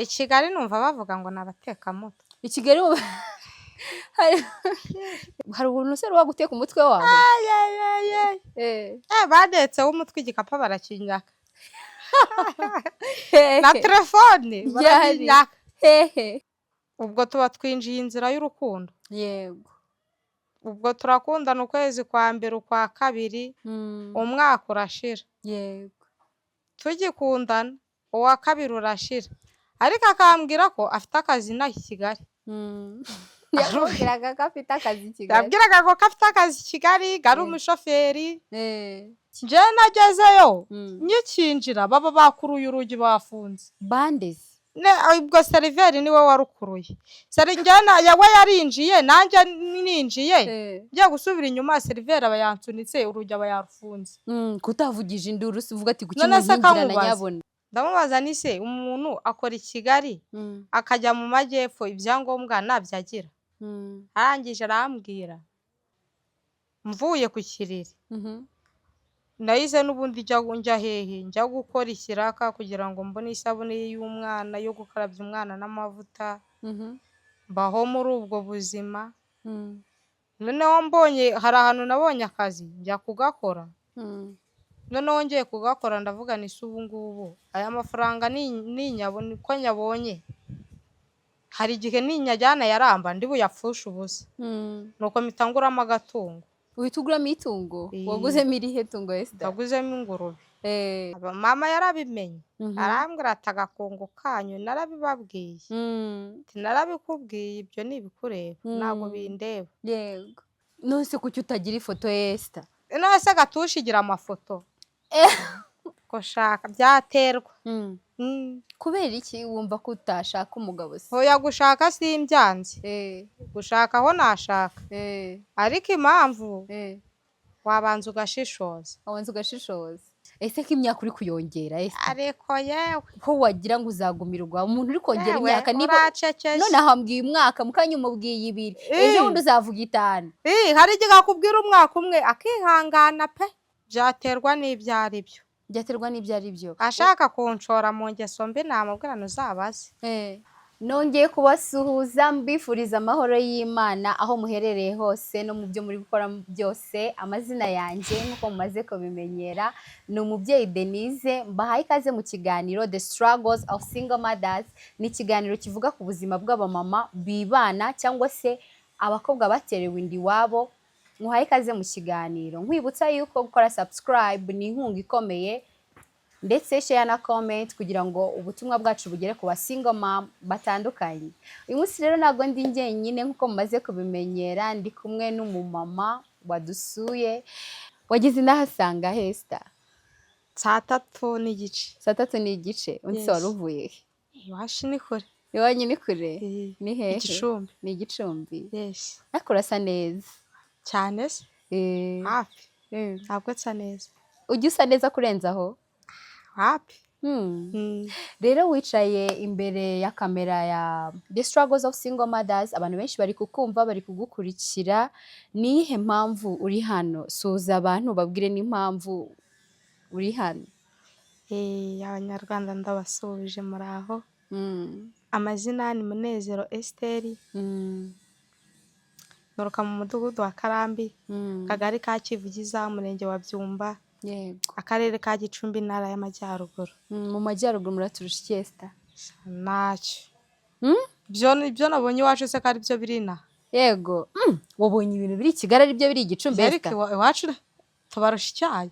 I Kigali numva bavuga ngo nabatekamoto. I Kigali hari umuntu se waguteka umutwe wawe? Badetseho umutwe igikapa barakinyaka. Na telefone barakinyaka. Ubwo tuba twinjiye inzira y'urukundo. Yego. Ubwo turakundana ukwezi kwa mbere ukwa kabiri, umwaka urashira. Yego. Tugikundana uwa kabiri urashira. Ariko akambwira ko afite akazi i Kigali. Yabwiraga ko afite akazi i Kigali. Yabwiraga ko afite akazi i Kigali, gari umushoferi. Je nagezeyo nyikinjira baba bakuruye urugi bafunze. Bandeze. Ubwo seriveri niwe warukuruye. Njyana yawe yarinjiye nanjye ninjiye. Ngiye gusubira inyuma seriveri aba yansunitse urugi aba yarufunze. Kutavugije induru uvuga ati kuki nkinjira na nyabona. Ndamubaza ni se umuntu akora i Kigali akajya mu majyepfo ibyangombwa nabyagira. Arangije arambwira mvuye ku Kiriri. Nayize n'ubundi njya hehe njya gukora ikiraka kugira ngo mbone isabune y'umwana yo gukarabya umwana n'amavuta. Baho muri ubwo buzima. Noneho mbonye hari ahantu nabonye akazi njya kugakora. Noneho ngiye kugakora ndavuga ni se ubu ngubu aya mafaranga ninyabona ko nyabonye hari igihe ninyajyana yaramba ndi buyapfusha ubusa. Nuko mitanguramo agatungo. Uhita uguramo itungo? Waguzemo irihe tungo Esther? Waguzemo ingurube. Mama yarabimenye. Arambwira ati agakungu kanyu narabibabwiye. Narabikubwiye ibyo nibikureba ntabwo bindeba. Yego. Nose kuki utagira ifoto Esther? Nose gatushigira amafoto. Ko shaka byaterwa. Kubera iki wumva ko utashaka umugabo se? Hoya gushaka simbyanze. Gushaka aho nashaka. Ariko impamvu wabanza ugashishoza. Wabanza ugashishoza. Ese ko imyaka uri kuyongera Esther? Ariko yewe ko wagira ngo uzagumirwa umuntu uri kongera imyaka niba none ahambwiye umwaka mukanya umubwiye 2 ejo wundi uzavuga 5. Hari igihe akubwira umwaka umwe akihangana pe. Byaterwa n'ibyo ari byo. Byaterwa n'ibyo ari byo. Ashaka kunshora mu ngeso mbi namubwira nuzabaze. Nongeye kubasuhuza mbifuriza amahoro y'Imana aho muherereye hose no mu byo muri gukora byose. Amazina yanjye nkuko mumaze kubimenyera ni umubyeyi Denise. Mbahaye ikaze mu kiganiro The Struggles of Single Mothers. Ni ikiganiro kivuga ku buzima bw'abamama bibana cyangwa se abakobwa baterewe inda iwabo. Muhaye ikaze mu kiganiro nkwibutsa yuko gukora subscribe ni inkunga ikomeye ndetse share na comment kugira ngo ubutumwa bwacu bugere ku single mom batandukanye. Uyu munsi rero ntago ndi njyenyine nkuko mumaze kubimenyera, ndi kumwe n'umumama wadusuye. Wagize nahasanga Esther? 3:30 n'igice. 3:30 n'igice. Undi se waruvuye? Iwacu ni kure. Iwanyu ni kure? Ni hehe? Igicumbi. Ni Igicumbi. Yes. Ariko urasa neza cyane se? Hafi. Ntabwo nsa neza. Ujya usa neza kurenzaho? Happy. Rero wicaye imbere ya kamera ya The Struggles of Single Mothers. Abantu benshi bari kukumva bari kugukurikira. Nihe mpamvu uri hano? Suza abantu babwire n'impamvu uri hano. Abanyarwanda ndabasubije muri aho. Amazina ni Munezero Esther. Noruka mu mudugudu wa Karambi. Kagari ka Kivugiza, umurenge wa Byumba. Yego. Akarere ka Gicumbi, intara y'Amajyaruguru. Mu majyaruguru muraturusha iki Esther? Ntacyo. Ibyo nabonye iwacu se kari byo birina. Yego. Wabonye ibintu biri Kigali ari byo biri Gicumbi Esther? Iwacu tubarusha icyayi.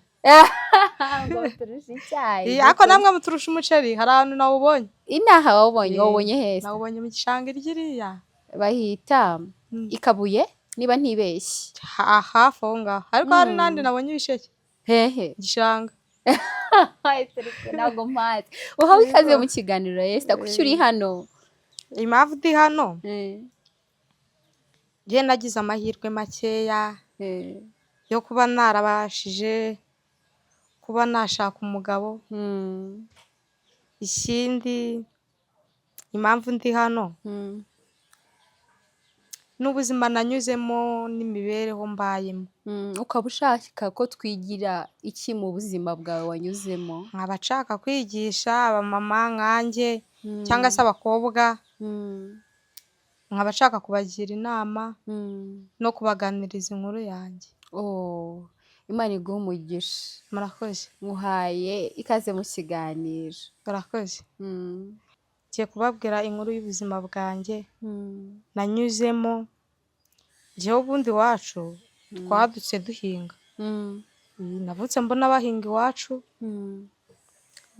Ngo turusha icyayi. Ako namwe muturusha umuceri hari ahantu nawubonye. Inaha wabonye hese? Nawubonye mu gishanga ryiriya. Bahita Ikabuye niba ntibeshye. Hafi aho ngaho. Ariko hari nandi nabonye ibisheke. Hehe. Gishanga. Ntabwo mpazi. Uhawe ikaze mu kiganiro Esther. Kuki uri hano? Impamvu ndi hano njye nagize amahirwe makeya yo kuba narabashije kuba nashaka umugabo. Ikindi impamvu ndi hano n'ubuzima nanyuzemo n'imibereho mbayemo. Ukaba ushaka ko twigira iki mu buzima bwawe wanyuzemo? Nkabashaka kwigisha abamama nkanjye cyangwa se abakobwa, Mm. nkaba nshaka kubagira inama Mm. no kubaganiriza inkuru yanjye. Oh, Imana iguhe umugisha. Murakoze. Muhaye ikaze mu kiganiro. Murakoze. Mm. Ngiye kubabwira inkuru y'ubuzima bwanjye Mm. nanyuzemo. Njyewe ubundi iwacu twadutse duhinga. Mm. Navutse mbona bahinga iwacu, Mm.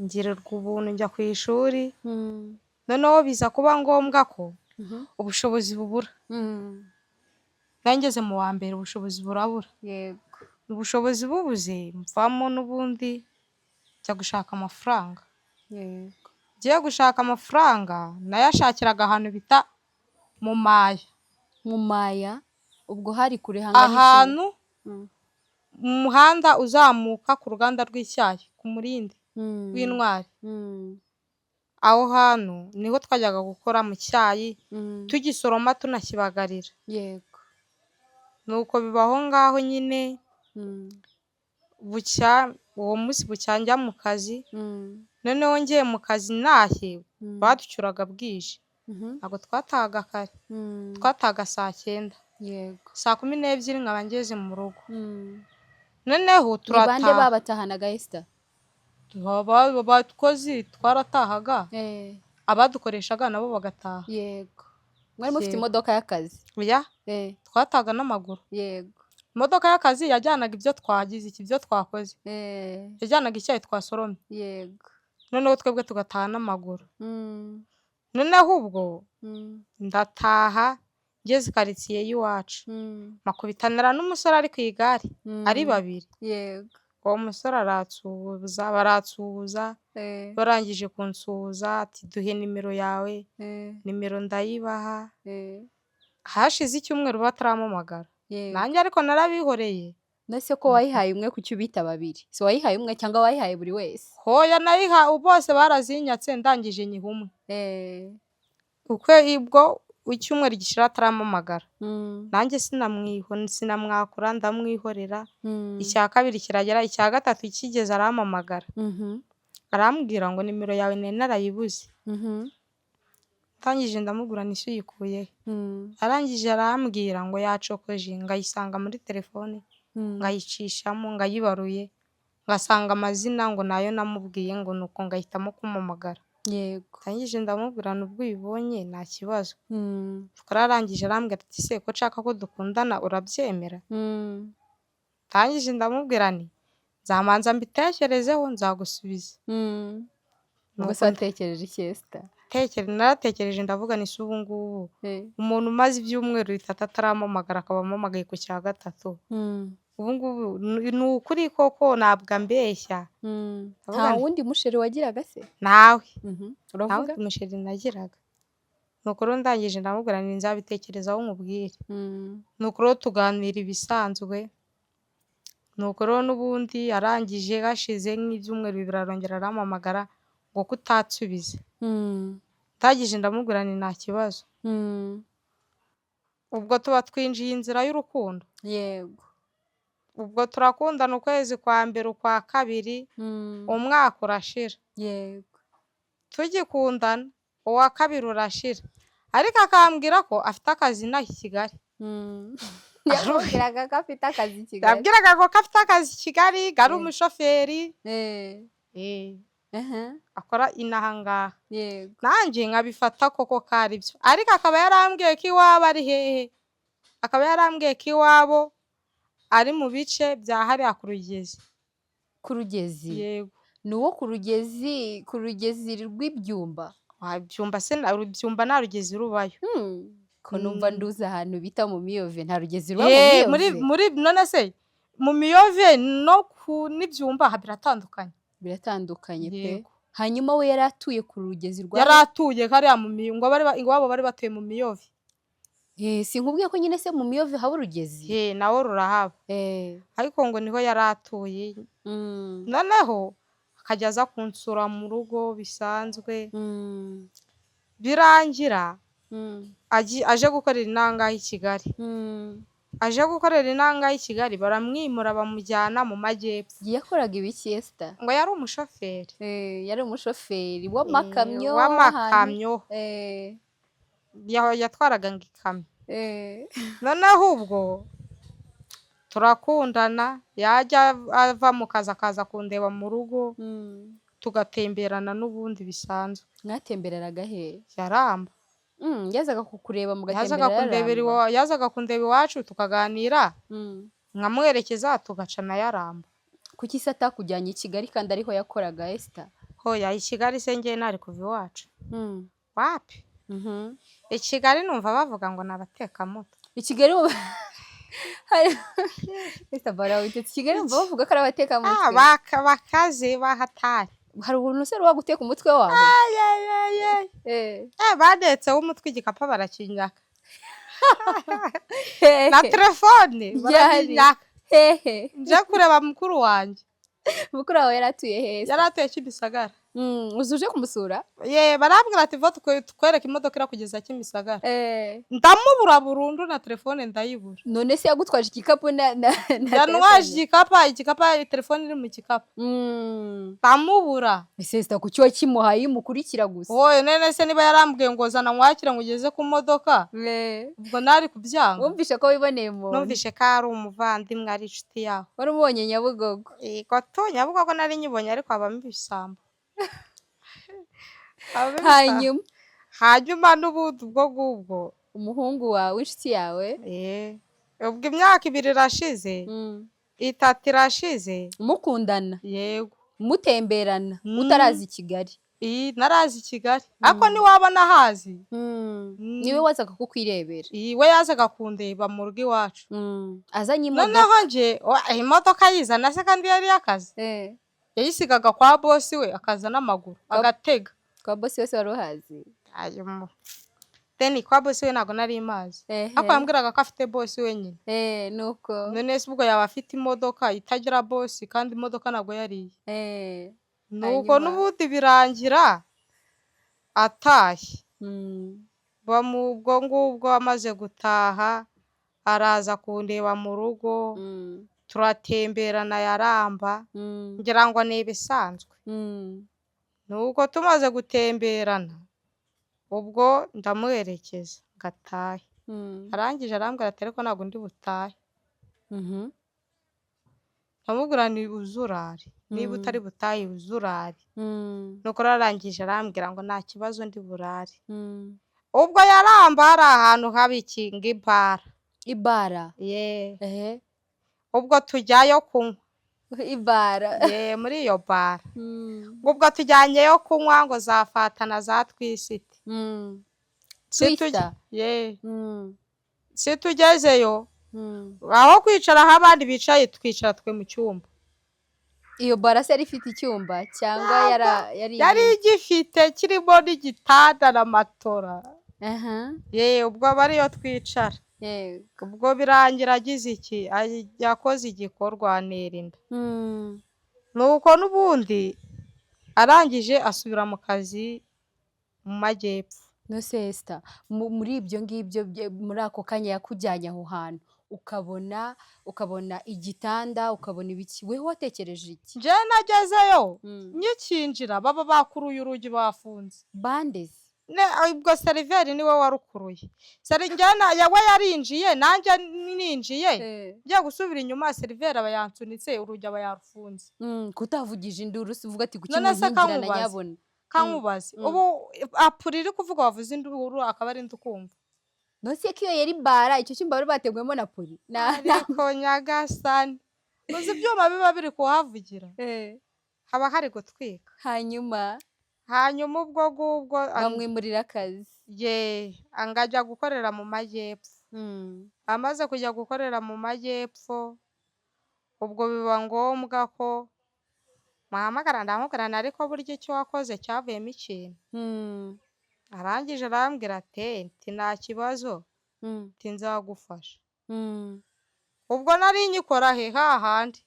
ngirirwa ubuntu njya ku ishuri, Mm. noneho biza kuba ngombwa ko Mhm. ubushobozi bubura. Mm. Nari ngeze mu wa mbere ubushobozi burabura. Yego. Ubushobozi bubuze mvamo n'ubundi njya gushaka amafaranga. Yego. Ngiye gushaka amafaranga nayashakiraga ahantu bita mu Maya. Mu Maya ubwo hari kure hangana iki? Ahantu Mm. mu muhanda uzamuka ku ruganda rw'icyayi ku Murindi Mm. w'Intwari. Mm. Aho hantu niho twajyaga gukora mu cyayi Mm. tugisoroma tunakibagarira. Yego. Nuko bibaho ngaho nyine, Mm. bucya uwo munsi bucya njya mu kazi, Mm. noneho ngiye mu kazi ntashye Mm. baducyuraga bwije. Mhm. Ntabwo twatahaga kare, Mm. twatahaga saa 9. Yego. Saa 12 nkaba ngeze mu rugo. Mm. Noneho Ni bande turataha. babatahanaga Esther? Abakozi twaratahaga, abadukoreshaga nabo bagataha. Yego. Mwari mufite Yego. imodoka y'akazi? Oya, twatahaga n'amaguru. Yego. Imodoka y'akazi yajyanaga ibyo twagize ibyo twakoze. Yajyanaga icyayi twasoromye. Yego. Noneho twebwe tugataha n'amaguru. Mm. Noneho ubwo Mm. ndataha ngeze karitsiye y'iwacu. Mm. Makubitanira n'umusore ari ku igare, ari Mm. babiri. Yego. Uwo musore baratsuhuza, barangije kunsuhuza ati duhe nimero yawe, nimero ndayibaha. Hashize icyumweru batarampamagara. Yego. Nanjye ariko narabihoreye. Nese ko wayihaye umwe kuki ubita babiri? Si wayihaye umwe cyangwa wayihaye buri wese? Hoya nayiha bose barazinyatse ndangije nyiha umwe. Uko ibwo icyumweru gishira atarampamagara. Mm. Nanjye sinamwakura ndamwihorera. Mm. Icya kabiri kiragera, icya gatatu kigeze arampamagara. Mhm. Arambwira ngo nimero yawe nari narayibuze. Mhm. Ndangije ndamubwira nti se uyikuye. Mm. Arangije arambwira ngo yacokoje ngayisanga muri telefone, Mm. ngayicishamo ngayibaruye, ngasanga amazina ngo nayo namubwiye ngo nuko ngahitamo kumpamagara. Yego. Ndangije ndamubwira nubwo ubibonye nta kibazo. Mm. Arangije arambwira ati se ko nshaka ko dukundana urabyemera? Mm. Ndangije ndamubwira nti nzamanza mbitekerezeho nzagusubiza. Mm. Ubwo Nuko se watekereje iki Esther? naratekereje ndavuga nti se ubu ngubu umuntu umaze ibyumweru bitatu atarampamagara akaba ampamagaye ku cya gatatu. Mm. Ubu ngubu ni ukuri koko ntabwo ambeshya. Mm. Ndavuga Nta nti wundi musheri wagiraga se? nawe Mhm. nta Uravuga? wundi musheri nagiraga. Nuko rero ndangije ndamubwira nti nzabitekerezaho nkubwire. Mm. Nuko rero tuganira ibisanzwe. Nuko rero n'ubundi arangije hashize nk'ibyumweru bibiri arongera arampamagara ngo kutatsubize. Mm. Ndangije ndamubwira nti nta kibazo. Mm. Ubwo tuba twinjiye inzira y'urukundo. Yego. Ubwo turakundana ukwezi kwa mbere, ukwa kabiri, Mm. umwaka urashira. Yego. Tugikundana uwa kabiri urashira. Ariko akambwira ko afite akazi inaha i Kigali. Mm. Yakubwiraga ko afite akazi i Kigali? Yabwiraga ko afite akazi i Kigali, ngo ari umushoferi. Akora inaha ngaha. Yego. Nanjye nkabifata koko ko ari byo. Ariko akaba yarambwiye ko iwabo ari hehe? Akaba yarambwiye ko iwabo ari mu bice bya hariya ku Rugezi. Ku Rugezi? Yego. Ni uwo ku Rugezi rw'ibyumba? Byumba se Byumba nta Rugezi rubayo. Ko numva nduzi ahantu bita mu Miyove, nta Rugezi ruba mu Miyove? None se mu Miyove n'ibyumba biratandukanye. Biratandukanye pe. Yego. Hanyuma we yari atuye ku Rugezi rwa? Yari atuye hariya mu Miyove, iwabo bari batuye mu Miyove. Sinkubwiye ko nyine se mu Miyove haba Urugezi? Nawo rurahaba. Ariko ngo niho yari atuye. Noneho akajya aza kunsura mu rugo bisanzwe. Birangira aje gukorera inangahe i Kigali. aje gukorera inanga y'i Kigali baramwimura bamujyana mu majyepfo. yakoraga ibiki Esther? Ngo yari umushoferi. Yari umushoferi w'amakamyo w'amakamyo. Yatwaraga ngo ikamyo. Noneho ubwo turakundana, yajya ava mu kazi akaza kundeba mu rugo, tugatemberana n'ubundi bisanzwe. Mwatembereraga he? Yaramba. Yazaga kukureba mugatemberera yazaga kundeba iwacu tukaganira, nkamwerekeza tugaca na Yaramba. Kuki se atakujyanye i Kigali kandi ariho yakoraga Esther? Hoya i Kigali se njye nari kuva iwacu. Wapi? I Kigali numva bavuga ngo ni abatekamutwe. I Kigali Esther barawite Kigali numva bavuga ko ari abatekamutwe. Bakaze bahatari. Hari umuntu se waguteka umutwe wawe? Badetseho umutwe igikapu barakinyaka. Na telefone barakinyaka. Nje kureba mukuru wanjye. Mukuru wawe yaratuye heza? Yaratuye Kimisagara. Uzuje kumusura? Barambwira ati vo tukwereka imodoka irakugeza Kimisagara. Ndamubura burundu na telefone ndayibura. None se yagutwaje igikapu yanwaje igikapu telefone iri mu gikapu. Ndamubura. Ese Esther kuki wakimuhaye mukurikira gusa? None se niba yarambwiye ngo zana mwakira ngo ugeze ku modoka, ubwo nari kubyanga. Wumvishe ko wiboneye mu? Numvishe ko ari umuvandimwe ari inshuti yaho. Wari umubonye Nyabugogo? Ko Nyabugogo nari nyibonye ariko abamo ibisambo. Hanyuma n'ubundi ubwo ngubwo umuhungu wawe inshuti yawe, ubwo imyaka 2 irashize, 3 irashize mukundana. Yego. Mutemberana utarazi i Kigali? Narazi i Kigali ariko niwabona hazi. Niwe wazaga kukwirebera? We yazaga kundeba mu rugo iwacu. Azanye imodoka? Noneho nje imodoka yizana se kandi yari yakaze. Yayisigaga kwa bosi we akaza n'amaguru agatega. Kwa bosi wese wari uhazi? Kwa bosi we ntago nari mazi. Ariko yambwiraga ko afite bosi wenyine. Nuko none se ubwo yaba afite imodoka itagira bosi kandi imodoka ntago yariye. Nuko n'ubundi birangira atashye. Ubwo ngubwo amaze gutaha araza kundeba mu rugo, turatemberana Yaramba, ngira ngo ni ibisanzwe. Nuko tumaze gutemberana ubwo ndamwerekeza gatahe. Arangije arambwira ati ariko ntago ndi butahe. Ndamubwira ni uzurare, niba utari butahe uzurare. Nuko arangije arambwira ngo nta kibazo ndi burare. Ubwo Yaramba hari ahantu habiki ngo ibara. Ibara? Ubwo tujyayo kunywa. Ibara? Muri iyo bara. Ubwo tujyanyeyo kunywa ngo zafatana za Twisite. Twista? Si tugezeyo, aho kwicara aho abandi bicaye twicara twe mu cyumba. Iyo bara se yari ifite icyumba cyangwa yari igifite kirimo n'igitanda na matora. Ubwo aba ariyo twicara. Ubwo birangira agize iki, yakoze igikorwa nerinda. Nuko n'ubundi arangije asubira mu kazi mu majyepfo. No se Esther, muri ibyo ngibyo muri ako kanya yakujyanye aho hantu ukabona igitanda, ukabona ibiki, wewe watekereje iki? Je nagezeyo nyikinjira baba bakuruye urugi bafunze. Bandeze? Ubwo seriveri niwe warukuruye. Njyana yawe yarinjiye nanjye ninjiye. Ngiye gusubira inyuma seriveri aba yansunitse urugi aba yarufunze. Kutavugije induru uvuga ati kuki muzingira na nyabona? Kankubaze ubu apuri iri kuvuga wavuze induru akaba ari ndukumva. Nose kiyo yari bara icyo cyumba bari bategwemo na puri. Ariko Nyagasani uzi ibyuma biba biri kuhavugira. Haba hari gutwika. Hanyuma ubwo ngubwo bamwimurira akazi. Angajya gukorera mu majyepfo. Amaze kujya gukorera mu majyepfo ubwo biba ngombwa ko muhamagara ndamugarana ariko burya icyo wakoze cyavuyemo ikintu. Arangije arambwira ati nta kibazo, nzagufasha. Ubwo nari nyikora hahandi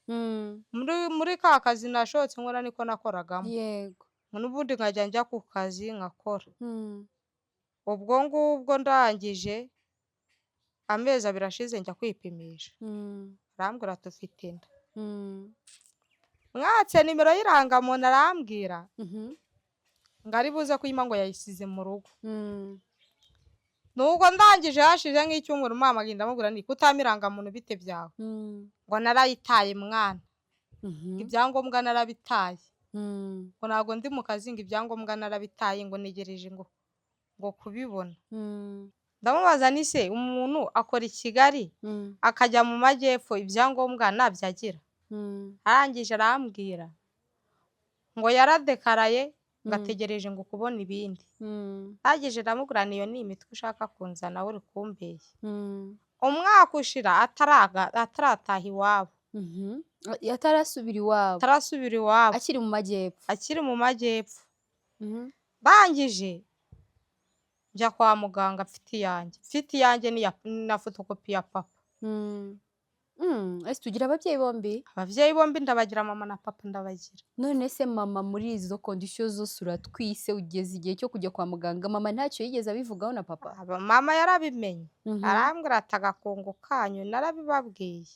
muri ka kazi nashotse nkora niko nakoragamo. N'ubundi nkajya njya ku kazi nkakora. Ubwo ngubwo ndangije amezi 2 ashize njya kwipimisha, arambwira ati ufite inda. Mwatse nimero y'irangamuntu arambwira ngo ari buze kuyima ngo yayisize mu rugo. Nuko ndangije hashize nk'icyumweru mpamagaye ndamubwira nti kutampa irangamuntu bite byawe? Ngo narayitaye mwana, ibyangombwa narabitaye, ngo ntabwo ndi mu kazi, ngo ibyangombwa narabitaye, ngo negereje ngo kubibona. Ndamubaza nti se umuntu akora i Kigali akajya mu majyepfo ibyangombwa ntabyo agira? Arangije arambwira ngo yaradekaraye ngo ategereje ngo kubona ibindi. Ndangije ndamubwira nti iyo ni imitwe ushaka kunzana uri kumbeshya. Umwaka ushira atarataha iwabo, atarasubira iwabo, atarasubira iwabo, akiri mu majyepfo, akiri mu majyepfo. Ndangije njya kwa muganga mfite iyanjye na fotokopi ya papa. Ese tugira ababyeyi bombi? Ababyeyi bombi ndabagira, mama na papa ndabagira. None se mama muri izo kondisiyo zose uratwise, ugeze igihe cyo kujya kwa muganga, mama ntacyo yigeze abivugaho na papa? Mama yarabimenye, arambwira ati agakungu kanyu narabibabwiye,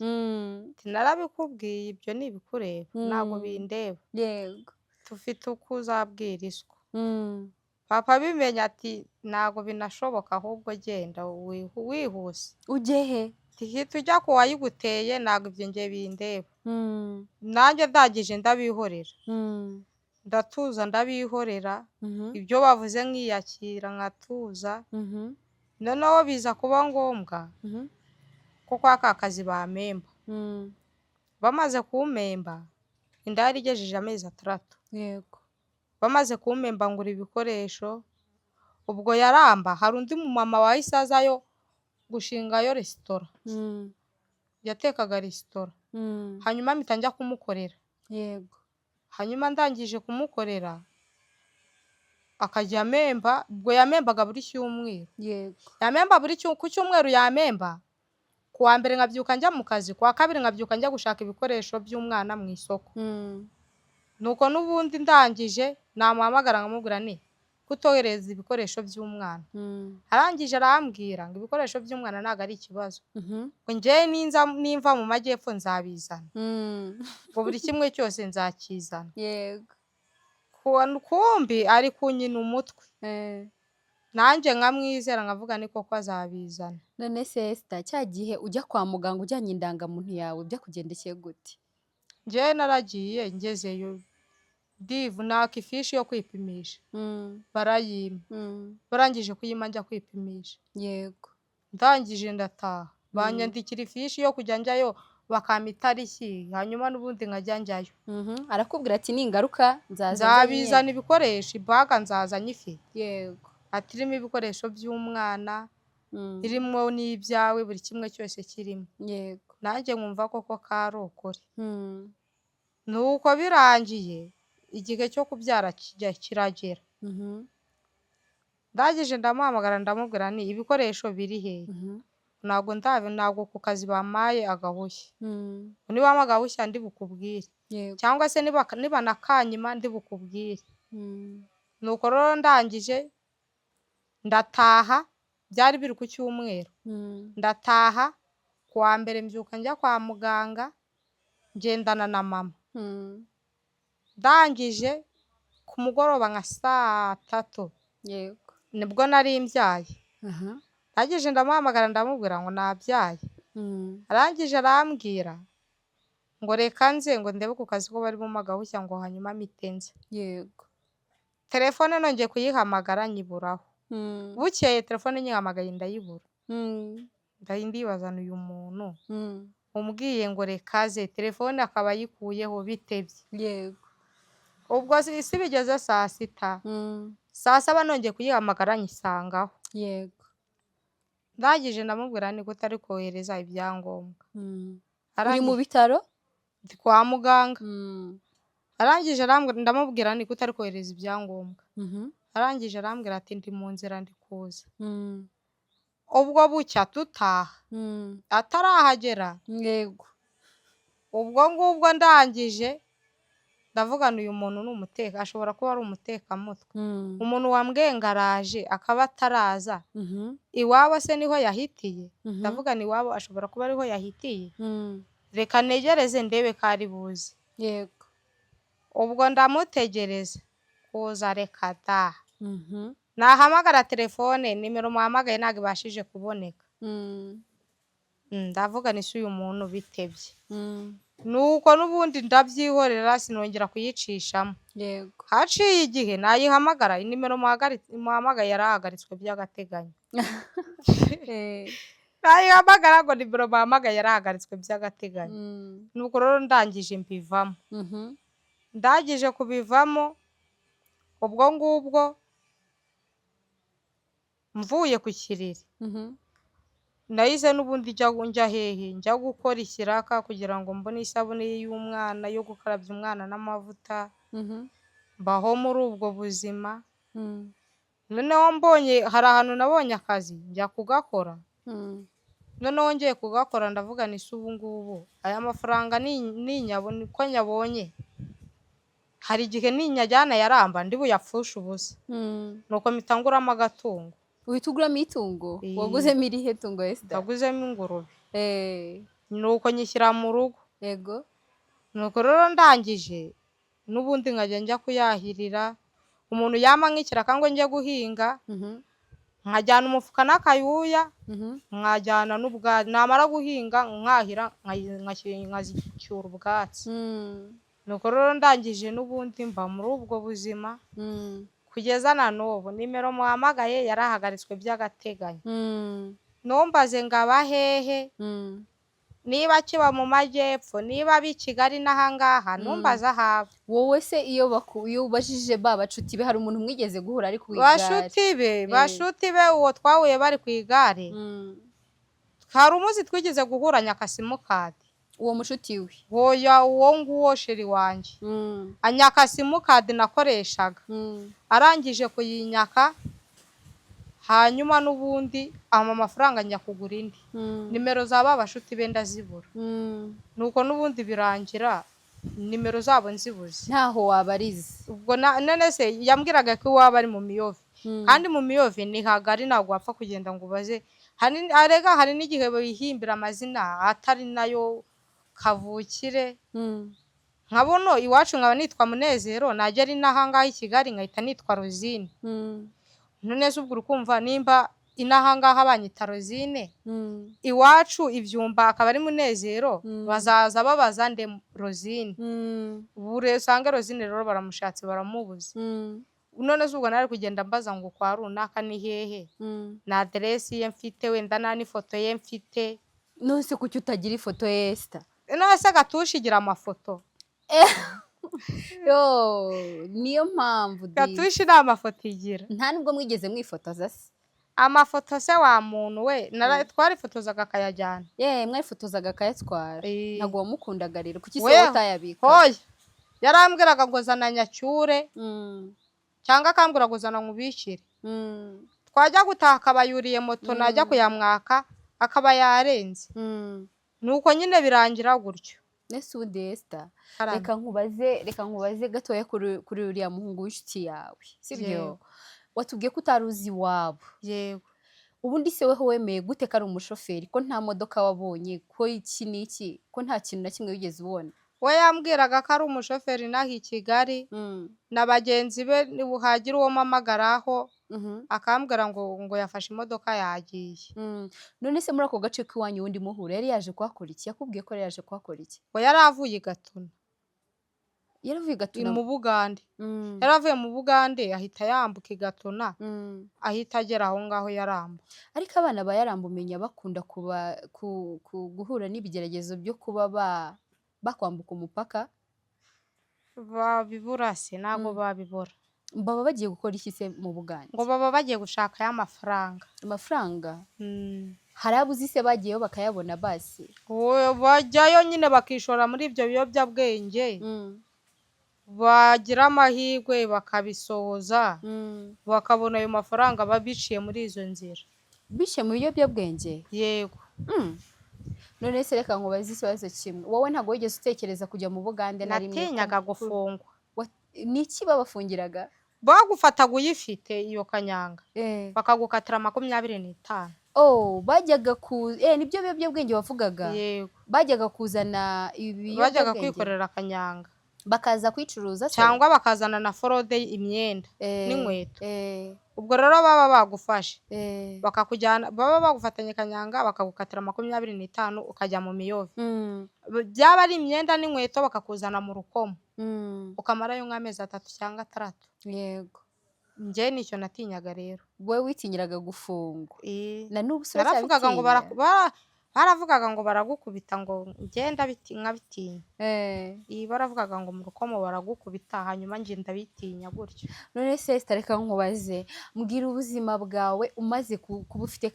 narabikubwiye, ibyo ni ibikureba ntabwo bindeba, yego tufite uko uzabwirizwa. Papa abimenye ati ntabwo binashoboka, ahubwo genda wihuse. ujye he? Tihita ujya ku wayiguteye, ntabwo ibyo ngiye bindeba. Nanjye ndangije ndabihorera, ndatuza ndabihorera, ibyo bavuze nkiyakira nkatuza. Noneho biza kuba ngombwa ko kwa ka kazi bampemba. Bamaze kumpemba, inda yari igejeje amezi 6. Yego. Bamaze kumpemba ngura ibikoresho, ubwo yaramba hari undi mumama wahise azayo gushingayo resitora, yatekaga resitora. Hanyuma mpita njya kumukorera. Yego. Hanyuma ndangije kumukorera akajya amemba, ubwo yamembaga buri cyumweru. Yego. Yamemba ku cyumweru yamemba, ku wa mbere nkabyuka njya mu kazi, ku wa kabiri nkabyuka njya gushaka ibikoresho by'umwana mu isoko. Nuko n'ubundi ndangije namuhamagara nkamubwira nti kutohereza ibikoresho by'umwana. Arangije arambwira ngo ibikoresho by'umwana ntabwo ari ikibazo, ngo njyewe nimva mu majyepfo nzabizana, ngo buri kimwe cyose nzakizana. Yego. Kumbi ari kunyina umutwe, nanjye nkamwizera nkavuga ni koko azabizana. None se Esther, cya gihe ujya kwa muganga ujyanye indangamuntu yawe byakugendekeye gute? Njyewe naragiye ngezeyo naka ifishi yo kwipimisha, barayima. Barangije kuyima njya kwipimisha. Yego. Ndangije ndataha, banyandikira ifishi yo kujya njyayo bakampa itariki, hanyuma n'ubundi nkajya njyayo. Arakubwira ati ningaruka nzabizana ibikoresho, ibaga nzaza nyifite. Yego. Ati irimo ibikoresho by'umwana, irimo n'ibyawe, buri kimwe cyose kirimo. Yego. Nanjye nkumva koko kari ukuri. Nuko birangiye igihe cyo kubyara kiragera. Ndangije ndamuhamagara ndamubwira nti ibikoresho biri hehe? Ntabwo ku kazi bamaye agahushya. Niba wampa agahushya ndi bukubwire, cyangwa se niba nakanyima ndi bukubwire. Nuko rero ndangije ndataha, byari biri ku cyumweru. Ndataha ku wa mbere mbyuka njya kwa muganga ngendana na mama. Ndangije ku mugoroba nka saa 3 Yego. nibwo nari mbyaye. Ndangije ndamuhamagara ndamubwira ngo nabyaye. Arangije arambwira ngo reka nze ngo ndebe ku kazi ko bari bumpa agahushya ngo hanyuma mitenze. Yego. Telefone nongeye kuyihamagara nyiburaho. Bukeye telefone nyihamagaye ndayibura. Ndayindibazana uyu muntu umbwiye ngo reka ze, telefone akaba yikuyeho bitebye. Yego. Ubwo isi bigeze saa 6. Saa 7 nongeye kuyihamagara nyisangaho. Yego. Ndangije ndamubwira ni gute ari kohereza ibyangombwa. Uri mu bitaro? Ndi kwa muganga. Arangije ndamubwira ni gute ari kohereza ibyangombwa. Arangije arambwira ati ndi mu nzira ndi kuza. Ubwo bucya tutaha, atarahagera. Yego. Ubwo ngubwo ndangije ndavugana uyu muntu ni ashobora kuba ari umutekamutwe. Umuntu wambwiye ngo araje akaba ataraza, iwabo se niho yahitiye? Ndavugana iwabo ashobora kuba ariho yahitiye, reka negereze ndebe ko ari buze. Yego. Ubwo ndamutegereza kuza, reka da. Nahamagara telefone nimero muhamagaye ntabwo ibashije kuboneka. Ndavuga ni se uyu muntu bitebye. Nuko n'ubundi ndabyihorera sinongera kuyicishamo. Yego. Haciye igihe nayihamagara, nimero muhamagaye yarahagaritswe by'agateganyo. Nayihamagara ngo nimero muhamagaye yarahagaritswe by'agateganyo. Nuko rero ndangije mbivamo. Ndangije kubivamo, ubwo ngubwo mvuye ku kiriri. Nahise n'ubundi njya hehe, njya gukora ikiraka kugira ngo mbone isabune y'umwana yo gukarabya umwana n'amavuta, mbaho muri ubwo buzima. Noneho mbonye hari ahantu nabonye akazi njya kugakora. Noneho ngiye kugakora ndavuga ni se ubu ngubu aya mafaranga ninyabona ko nyabonye, hari igihe ninyajyana yaramba ndi buyapfushe ubusa. Nuko mpita nguramo agatungo. Uhita uguramo itungo? Waguzemo irihe tungo Esther? Naguzemo ingurube. Nuko nyishyira mu rugo. Yego. Nuko rero ndangije n'ubundi nkajya njya kuyahirira. Umuntu yama nk'ikiraka ngo njye guhinga, nkajyana umufuka n'akayuya, nkajyana n'ubwatsi. Namara guhinga nkahira nkazicyura ubwatsi. Nuko rero ndangije n'ubundi mba muri ubwo buzima. Kugeza na n'ubu nimero muhamagaye yarahagaritswe by'agateganyo. Numbaze ngo aba hehe, niba kiba mu majyepfo, niba abi Kigali n'ahangaha, numbaze ahaba. Wowe se iyo ubajije ba bacuti be hari umuntu mwigeze guhura ari ku igare? Bashuti be uwo twahuye bari ku igare, hari umunsi twigeze guhura nyaka simukadi. Uwo mushuti we? Hoya, uwo nguwo sheri wanjye. Anyaka simukadi nakoreshaga. Arangije kuyinyaka, hanyuma n'ubundi amafaranga njya kugura indi. Nimero za ba bashuti be ndazibura. Nuko n'ubundi birangira nimero zabo nzibuze. Ntaho wabarize? Ubwo none se yambwiraga ko iwaba ari mu Miyove. Kandi mu Miyove ni hagari, ntabwo wapfa kugenda ngo ubaze. Hari n'igihe bihimbira amazina atari nayo kavukire. Nkabono iwacu nkaba nitwa Munezero, najya ari n'ahangaha i Kigali nkahita nitwa Rosine. None se ubwo urukumva nimba inahangaha banyita Rosine, iwacu Ibyumba akaba ari Munezero, bazaza babaza nde Rosine. Ubu rero usanga Rosine rero baramushatse baramubuze. None se ubwo nari kugenda mbaza ngo kwa runaka ni hehe, na aderesi ye mfite, wenda nta n'ifoto ye mfite. None se kuki utagira ifoto ye Esther? None se Gatushi igira amafoto? Yo, niyo mpamvu Gatushi nta mafoto igira. Nta nubwo mwigeze mwifotoza se? Amafoto se wa muntu we, twarifotozaga akayajyana. Mwarifotozaga akayatwara. Ntabwo wamukundaga rero, kuki se utayabika? Hoya, yarambwiraga ngo zana nyacyure, cyangwa akambwira ngo zana nkubikire. Twajya gutaha akaba yuriye moto, najya kuyamwaka akaba yarenze. Nuko nyine birangira gutyo. Nese ubundi Esther, reka nkubaze gatoya kuri uriya muhungu w'inshuti yawe, sibyo? Watubwiye ko utaruzi iwabo. Yego. Ubundi se weho wemeye gute ko ari umushoferi, ko nta modoka wabonye, ko iki n'iki, ko nta kintu na kimwe wigeze ubona? We yambwiraga ko ari umushoferi naho i Kigali, na bagenzi be nibuhagira uwo mpamagaraho, akambwira ngo yafashe imodoka yagiye. None se muri ako gace k'iwanyu wundi muhura yari yaje kuhakora iki? Yakubwiye ko yari yaje kuhakora iki? Ngo yari avuye i Gatuna. Yari avuye i Gatuna? Mu Bugande. Yari avuye mu Bugande ahita yambuka i Gatuna, ahita agera aho ngaho Yaramba. Ariko abana ba Yaramba umenya bakunda guhura n'ibigeragezo byo kuba bakwambuka umupaka? Babibura se, ntabwo babibura. Baba bagiye gukora iki se mu Bugande? Ngo baba bagiye gushaka y'amafaranga. Amafaranga? Hari abo uzi se bagiyeyo bakayabona basi? Bajyayo nyine bakishora muri ibyo biyobyabwenge, bagira amahirwe bakabisohoza, bakabona ayo mafaranga babiciye muri izo nzira. Biciye mu biyobyabwenge? Yego. none se reka nkubaze ikibazo kimwe, wowe ntabwo wigeze utekereza kujya mu Bugande na rimwe? natinyaga gufungwa. Ni iki babafungiraga? Bagufataga uyifite iyo kanyanga bakagukatira 25. Bajyaga nibyo biyobyabwenge wavugaga? Yego. Bajyaga kuzana Bajyaga ibiyobyabwenge kwikorera akanyanga bakaza kwicuruza se? cyangwa bakazana na forode imyenda n'inkweto. Ubwo rero baba bagufashe bakakujyana, baba bagufatanye kanyanga bakagukatira 25 ukajya mu miyove. Byaba ari imyenda n'inkweto bakakuzana mu rukomo ukamarayo nk'amezi 3 cyangwa 6. Yego. Njye nicyo natinyaga rero. Wowe witinyiraga gufungwa? Na n'ubu se baravugaga ngo baravugaga ngo baragukubita, ngo ngenda nkabitinya. Baravugaga ngo mu rukomo baragukubita, hanyuma njye ndabitinya gutyo. None se reka nkubaze, mbwira ubuzima bwawe umaze kuba ufite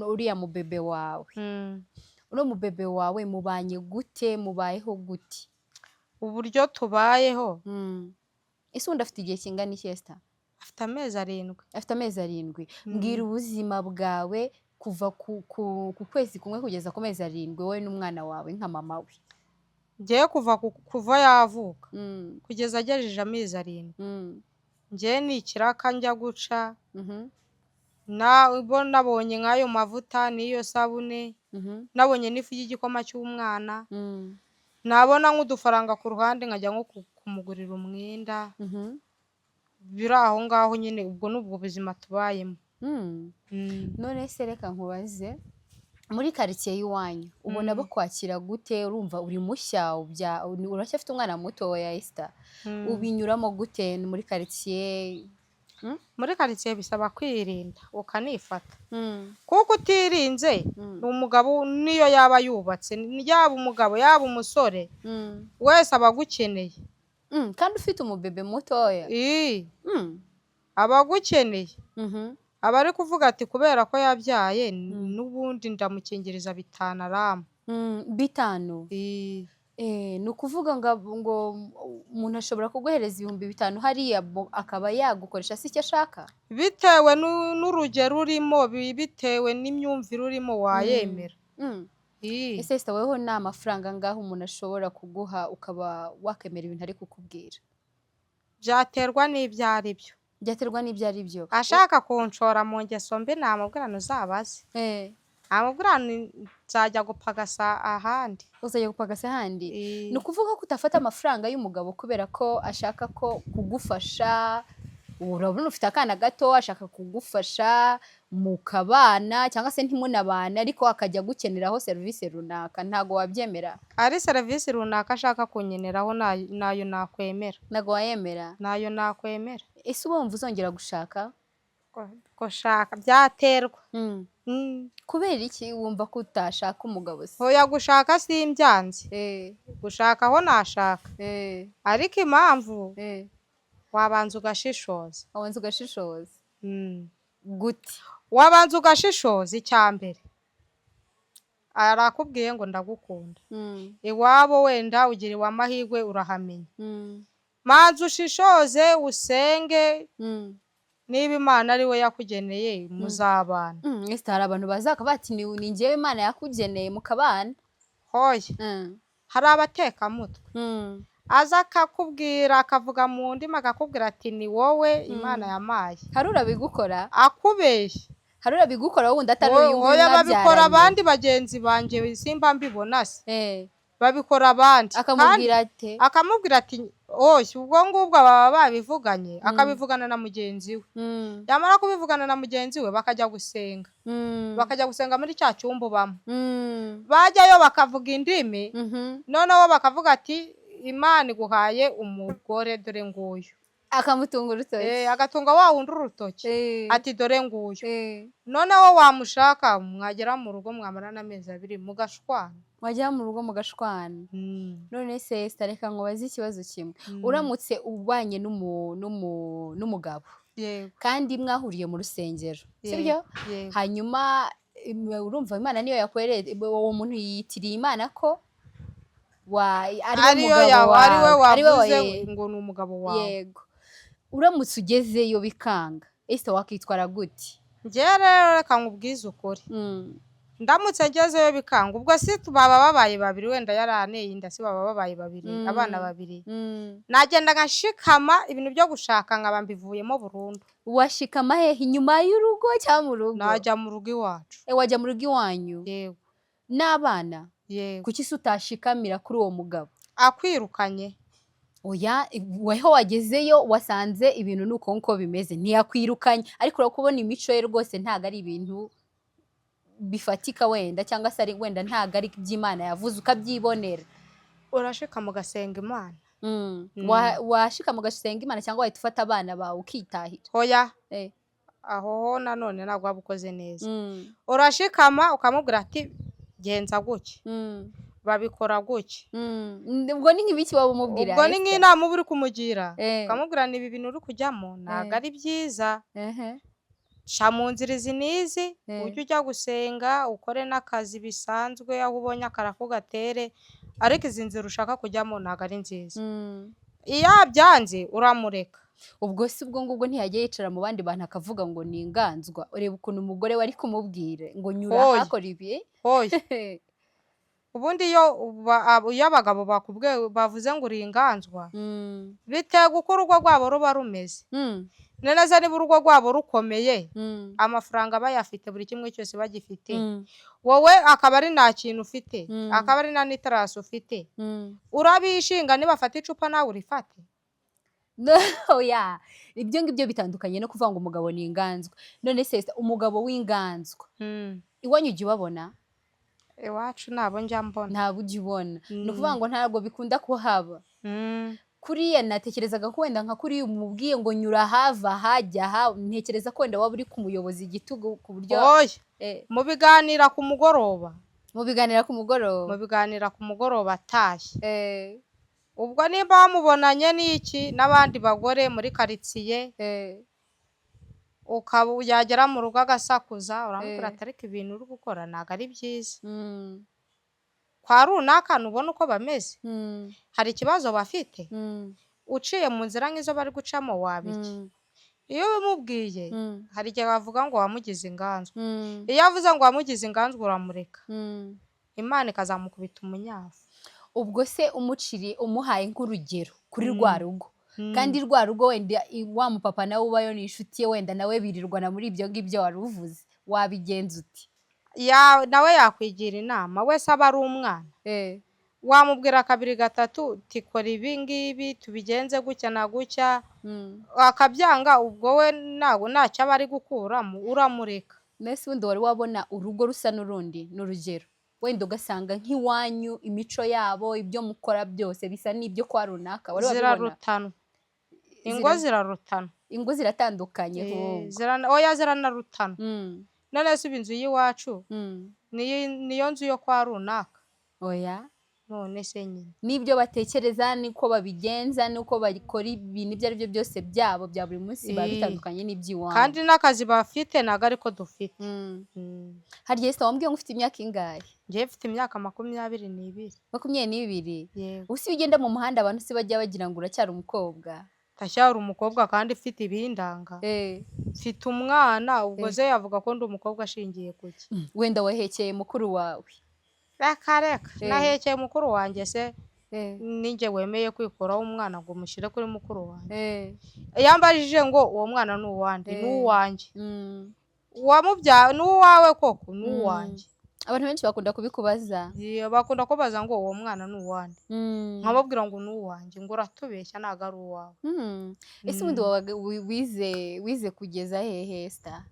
uriya mubebe wawe. Uno mubebe wawe mubanye gute, mubayeho gute? Uburyo tubayeho, ese undi afite igihe kingana iki Esther? afite amezi 7. Afite amezi 7. Mbwira ubuzima bwawe kuva ku kwezi kumwe kugeza ku mezi 7, wowe n'umwana wawe nka mama we. Ngiye kuva yavuka kugeza agejeje amezi 7. Ngiye ni ikiraka njya guca, nabonye nk'ayo mavuta n'iyo sabune, nabonye n'ifu y'igikoma cy'umwana, nabona nk'udufaranga ku ruhande nkajya nko kumugurira umwenda. Biri aho ngaho nyine, ubwo n'ubwo buzima tubayemo. None se reka nkubaze, muri quartier y'iwanyu ubona bakwakira gute? Urumva uri mushya, uracyafite umwana muto ya Esther, ubinyuramo gute muri quartier? Muri quartier bisaba kwirinda ukanifata, kuko utirinze umugabo niyo yaba yubatse, yaba umugabo yaba umusore wese abagukeneye. Kandi ufite umubebe mutoya? Abagukeneye. Aba ari kuvuga ati kubera ko yabyaye n'ubundi ndamukingiriza 5 arama. 5? Ni ukuvuga ngo umuntu ashobora kuguhereza 5,000 hariya akaba yagukoresha si icyo ashaka? Bitewe n'urugero urimo, bitewe n'imyumvire urimo wayemera. Ese Esther, weho nta mafaranga ngaho umuntu ashobora kuguha ukaba wakemera ibintu ari kukubwira? Byaterwa n'ibyo ari byo. Byaterwa n'ibyo ari byo. Ashaka kunshora mu ngeso mbi namubwira ntuzabaze. Namubwira nzajya gupagasa ahandi. Uzajya gupagasa ahandi? Ni ukuvuga ko utafata amafaranga y'umugabo kubera ko ashaka ko kugufasha. Urabona ufite akana gato ashaka kugufasha mukabana, cyangwa se ntimunabana ariko akajya gukeneraho serivisi runaka, ntago wabyemera? Ari serivisi runaka ashaka kunyeneraho nayo nakwemera. Ntago wayemera? Nayo nakwemera. Ese ubumva uzongera gushaka? Gushaka byaterwa. Kubera iki wumva ko utashaka umugabo se? Hoya gushaka simbyanze. Gushaka aho nashaka. Ariko impamvu wabanza ugashishoza. Wabanza ugashishoza? Gute? Wabanza ugashishoza. Icyambere arakubwiye ngo ndagukunda, iwabo wenda ugira iwa mahirwe urahamenya. Manza ushishoze usenge, niba Imana ari we yakugeneye muzabana. Ese hari abantu bazaka bati ni njyewe Imana yakugeneye mukabana? Hoya, hari abatekamutwe aza akakubwira akavuga mu ndimi akakubwira ati ni wowe Imana yamaye. Hari urabigukora? Akubeshya. Hari urabigukora wundi atari uyu nguyu mwabyaranye? Babikora abandi bagenzi banje simba mbibona se. Babikora abandi. Akamubwira ate? Akamubwira ati oshye ubwo ngubwo baba babivuganye, akabivugana na mugenzi we. Yamara kubivugana na mugenzi we bakajya gusenga. Bakajya gusenga muri cya cyumba bamo. Bajyayo bakavuga indimi, noneho bakavuga ati Imana iguhaye umugore dore nguyu. Akamutunga urutoki? Agatunga wa wundi urutoki ati dore nguyu. Noneho wamushaka mwagera mu rugo mwamarana amezi 2 mugashwana. Wajya mu rugo mugashwana? None se Esther, reka nkubaze ikibazo kimwe. Uramutse ubanye n'umugabo kandi mwahuriye mu rusengero, sibyo? Hanyuma urumva Imana niyo yakwereye, uwo muntu yitiriye Imana ko ari we wavuze ngo ni umugabo wawe. Yego. Uramutse ugezeyo bikanga, Esther wakitwara gute? Njye rero reka nkubwize ukuri. ndamutse ngezeyo bikanga ubwo si baba babaye babiri, wenda yaraneye inda si baba babaye babiri, abana babiri, nagenda ngashikama ibintu byo gushaka nkaba mbivuyemo burundu. Washikama hehe? Inyuma y'urugo cyangwa mu rugo? Najya mu rugo iwacu. Wajya mu rugo iwanyu? Yego. N'abana? Yego. Kuki se utashikamira kuri uwo mugabo? Akwirukanye. Oya, weho wagezeyo wasanze ibintu nuko nko bimeze, ntiyakwirukanye, ariko urakubona imico ye rwose ntago ari ibintu bifatika wenda, cyangwa se ari wenda ntago ari iby'Imana yavuze ukabyibonera. Urashikama ugasenga Imana. Washikama ugasenga Imana cyangwa wahita ufata abana bawe ukitahira? Hoya. Aho nanone ntabwo waba ukoze neza. Urashikama ukamubwira ati genza gutya. Babikora gutya. Ubwo ni nk'ibiki waba umubwira? Ubwo ni nk'inama uba uri kumugira. Ukamubwira ni ibi bintu uri kujyamo ntabwo ari byiza. Ca mu nzira izi n'izi, ujye ujya gusenga, ukore n'akazi bisanzwe, aho ubonye akarako gatere, ariko izi nzira ushaka kujyamo ntabwo ari nziza. Iyo byanze uramureka. Ubwo si ubwo ngubwo ntiyajya yicara mu bandi bantu akavuga ngo ni inganzwa? Ureba ukuntu umugore wari kumubwira ngo nyura hakora ibi. Ubundi iyo abagabo bakubwiye bavuze ngo uri inganzwa, bitega uko urugo rwabo ruba rumeze. Neza niba urugo rwabo rukomeye, amafaranga bayafite, buri kimwe cyose bagifite, wowe akaba ari nta kintu ufite, akaba ari nta n'itarasi ufite, urabishinga nibafata icupa nawe urifate? Oya, ibyo ngibyo bitandukanye no kuvuga ngo umugabo ni inganzwa. None se umugabo w'inganzwa iwanyu ujya ubabona? Iwacu nabo njya mbona. Ntabwo ujya ubona? Ni ukuvuga ngo ntabwo bikunda kuhaba. Kuriya natekerezaga ko wenda nka kuriya umubwiye ngo nyura hava hajya aha, ntekereza ko wenda waba uri ku muyobozi igitugu ku buryo. Mubiganira ku mugoroba. Mubiganira ku mugoroba? Mubiganira ku mugoroba atashye. Ubwo niba wamubonanye n'iki n'abandi bagore muri karitsiye, ukaba yagera mu rugo agasakuza, uramubwira ati ariko ibintu uri gukora ntabwo ari byiza. Kwa runaka ntubona uko bameze, hari ikibazo bafite, uciye mu nzira nk'izo bari gucamo wabiki. Iyo ubimubwiye hari igihe bavuga ngo wamugize inganzwa. Iyo avuze ngo wamugize inganzwa uramureka, Imana ikazamukubita umunyafu. Ubwo se umuhaye nk'urugero kuri rwa rugo, kandi rwa rugo wenda wa mupapa nawe ubayo ni inshuti ye, wenda nawe birirwana muri ibyo ngibyo wari uvuze, wabigenza uti? Nawe yakwigira inama, wese aba ari umwana. Wamubwira kabiri gatatu tikora ibi ngibi tubigenze gutya na gutya, akabyanga, ubwo we ntabwo ntacyo aba ari gukuramo, uramureka. Mbese ubundi wari wabona urugo rusa n'urundi? N'urugero wenda ugasanga nk'iwanyu imico yabo, ibyo mukora byose bisa n'ibyo kwa runaka, wari wabibona? Zirarutana. Ingo zirarutana. Ingo ziratandukanye? Oya, ziranarutana. None se inzu y'iwacu niyo nzu yo kwa runaka? Oya. None se nyine n'ibyo batekereza niko babigenza, nuko bakora ibintu ibyo ari byo byose byabo bya buri munsi biba bitandukanye n'iby'iwanyu. Kandi n'akazi bafite ntabwo ariko dufite. Hari igihe wambwiye ngo ufite imyaka ingahe? Njyewe mfite imyaka 22. 22? Ubu si ugenda mu muhanda abantu si bajya bagira ngo uracyari umukobwa? Ndacyari umukobwa kandi ufite ibindanga. Mfite umwana, ubwo ze yavuga ko ndi umukobwa ashingiye kuki? Wenda wahekeye mukuru wawe? Reka nahekeye mukuru wanjye se, ninjye wemeye kwikuraho umwana ngo mushyire kuri mukuru wanjye? Yambajije ngo uwo mwana ni uwande? Ni uwanjye. Uwamubyaye ni uwawe koko? Ni uwanjye. Abantu benshi bakunda kubikubaza. Bakunda kubaza ngo uwo mwana ni uwande, nkababwira ngo ni uwanjye, ngo uratubeshya ntabwo ari uwawe. Ese ubundi wize kugeza hehe Esther?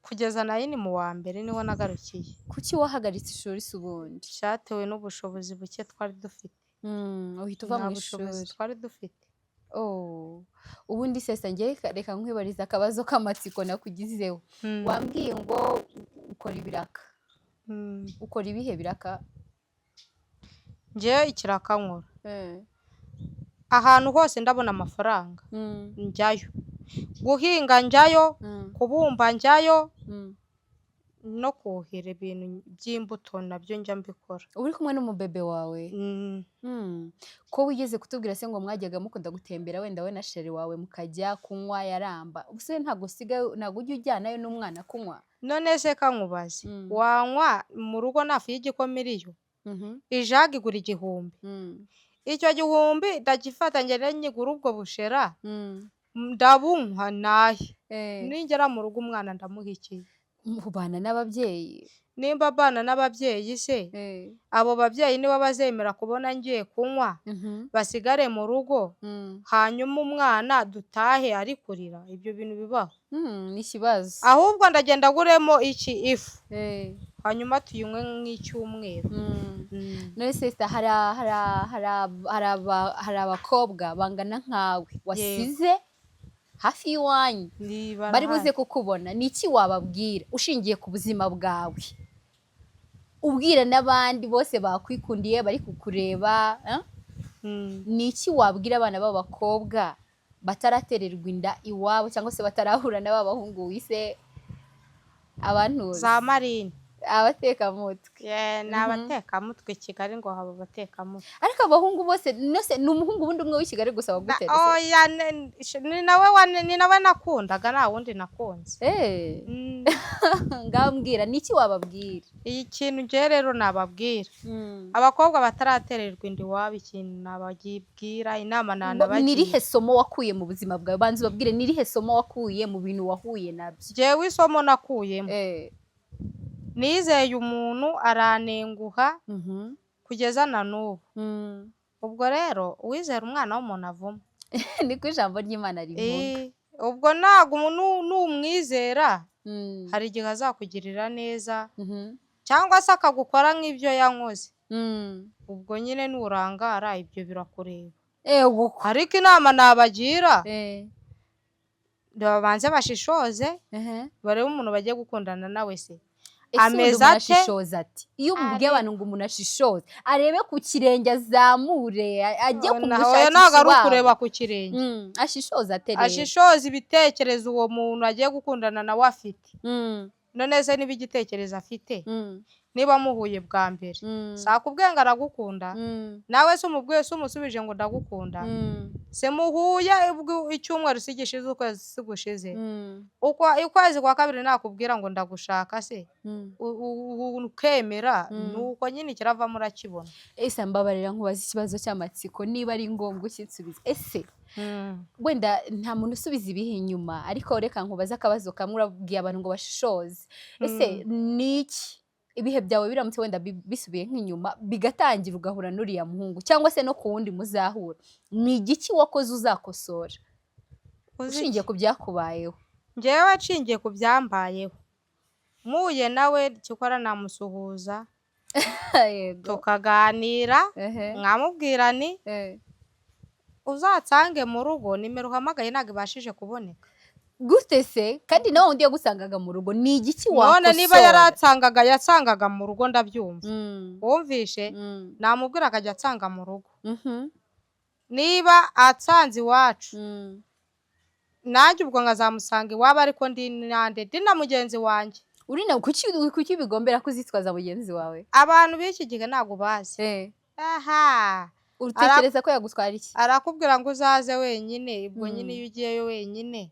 Kugeza nayo ni mu wa mbere niho nagarukiye. Kuki wahagaritse ishuri se ubundi? Cyatewe n'ubushobozi buke twari dufite. Uhita uva mu ishuri? Twari dufite. Ubundi sesa njye reka nkwibariza akabazo k'amatsiko nakugizeho. Wambwiye ngo ukora ibiraka. Ukora ibihe biraka? Njyewe ikiraka nkora, ahantu hose ndabona amafaranga njyayo, guhinga njyayo, kubumba njyayo, no kuhira ibintu by'imbuto nabyo njya mbikora. Uri kumwe n'umubebe wawe? Ko wigeze kutubwira se ngo mwajyaga mukunda gutembera wenda we na sheri wawe mukajya kunywa yaramba, ubuse ntabwo ujya ujyanayo n'umwana kunywa? none se kankubaze wanywa mu rugo nta fu y'igikoma iriyo? Mhm. Ijage igura 1,000. Icyo 1,000 ndagifata ngende nyigura ubwo bushera ndabunywa nahe. Ningera mu rugo umwana ndamuha iki? Ubana n'ababyeyi? Nimba abana n'ababyeyi se abo babyeyi nibo bazemera kubona ngiye kunywa basigare mu rugo hanyuma umwana dutahe ari kurira? Ibyo bintu bibaho? Ni ikibazo. Ahubwo ndagenda aguremo iki ifu hanyuma tuyinywe nk'icyumweru. None sister, hari abakobwa bangana nkawe wasize hafi y'iwanyu bari buze kukubona, ni iki wababwira ushingiye ku buzima bwawe, ubwira n'abandi bose bakwikundiye bari kukureba? Ni iki wabwira abana b'abakobwa bataratererwa inda iwabo cyangwa se batarahura na babahungu wise abantuzi za marine? Abatekamutwe. Ni abatekamutwe i Kigali ngo haba abatekamutwe. Ariko abahungu bose ni umuhungu wundi umwe w'i Kigali gusa wagutera? Oya, ni nawe nakundaga, nta wundi nakunze. Ngambwira ni iki wababwira? Ikintu ngewe rero nababwira abakobwa bataratererwa inda iwabo, ikintu nababwira, inama nanabagira. Ni irihe somo wakuye mu buzima bwawe? Banza ubabwire ni irihe somo wakuye mu bintu wahuye nabyo. Ngewe isomo nakuyemo, nizeye umuntu aranenguha kugeza na n'ubu. Ubwo rero uwizera umwana w'umuntu avuma. Niko ijambo ry'Imana rivuga. Ubwo ntabwo numwizera hari igihe azakugirira neza cyangwa se akagukora nk'ibyo yankoze. Ubwo nyine nurangara ibyo birakureba. Ariko inama nabagira babanze bashishoze barebe umuntu bagiye gukundana nawe se ameze ate. Iyo umubwiye abantu ngo umuntu ashishoze arebe ku kirenge azamure ajye kumushakisha. Ntabwo ari ukureba ku kirenge. Ashishoze ate rero? Ashishoze ibitekerezo uwo muntu agiye gukundana nawe afite. None se niba igitekerezo afite niba muhuye bwa mbere sakubwiye ngo aragukunda, nawe se umubwiye se umusubije ngo ndagukunda, se muhuye icyumweru sigishize ukwezi sigushize, ukwezi kwa kabiri nakubwira ngo ndagushaka se ukemera, nuko nyine kiravamo urakibona. Ese mbabarira nkubaza ikibazo cy'amatsiko, niba ari ngombwa ukitsubiza. Ese wenda nta muntu usubiza ibihe inyuma, ariko reka nkubaza akabazo kamwe. Urabwiye abantu ngo bashishoze. Ese ni iki ibihe byawe biramutse wenda bisubiye nk'inyuma bigatangira ugahura n'uriya muhungu cyangwa se no ku wundi muzahura, ni igiki wakoze uzakosora ushingiye ku byakubayeho? Ngewe nshingiye ku byambayeho, muye nawe cyokora namusuhuza tukaganira, nkamubwira ni uzatsange mu rugo, nimero uhamagaye ntabwo ibashije kuboneka. Gute se kandi nawe undi yagusangaga mu rugo, ni igiki wakosora? None niba yasangaga mu rugo ndabyumva, wumvishe namubwira akajya atsanga mu rugo. Niba atsanze iwacu nanjye ubwo nkazamusanga iwabo, ariko ndi na mugenzi wanjye. Urina kuki bigombera kuzitwaza mugenzi wawe? Abantu b'iki gihe ntabwo bazi. Utekereza ko yagutwara iki? Arakubwira ngo uzaze wenyine, ubwo nyine iyo ugiyeyo wenyine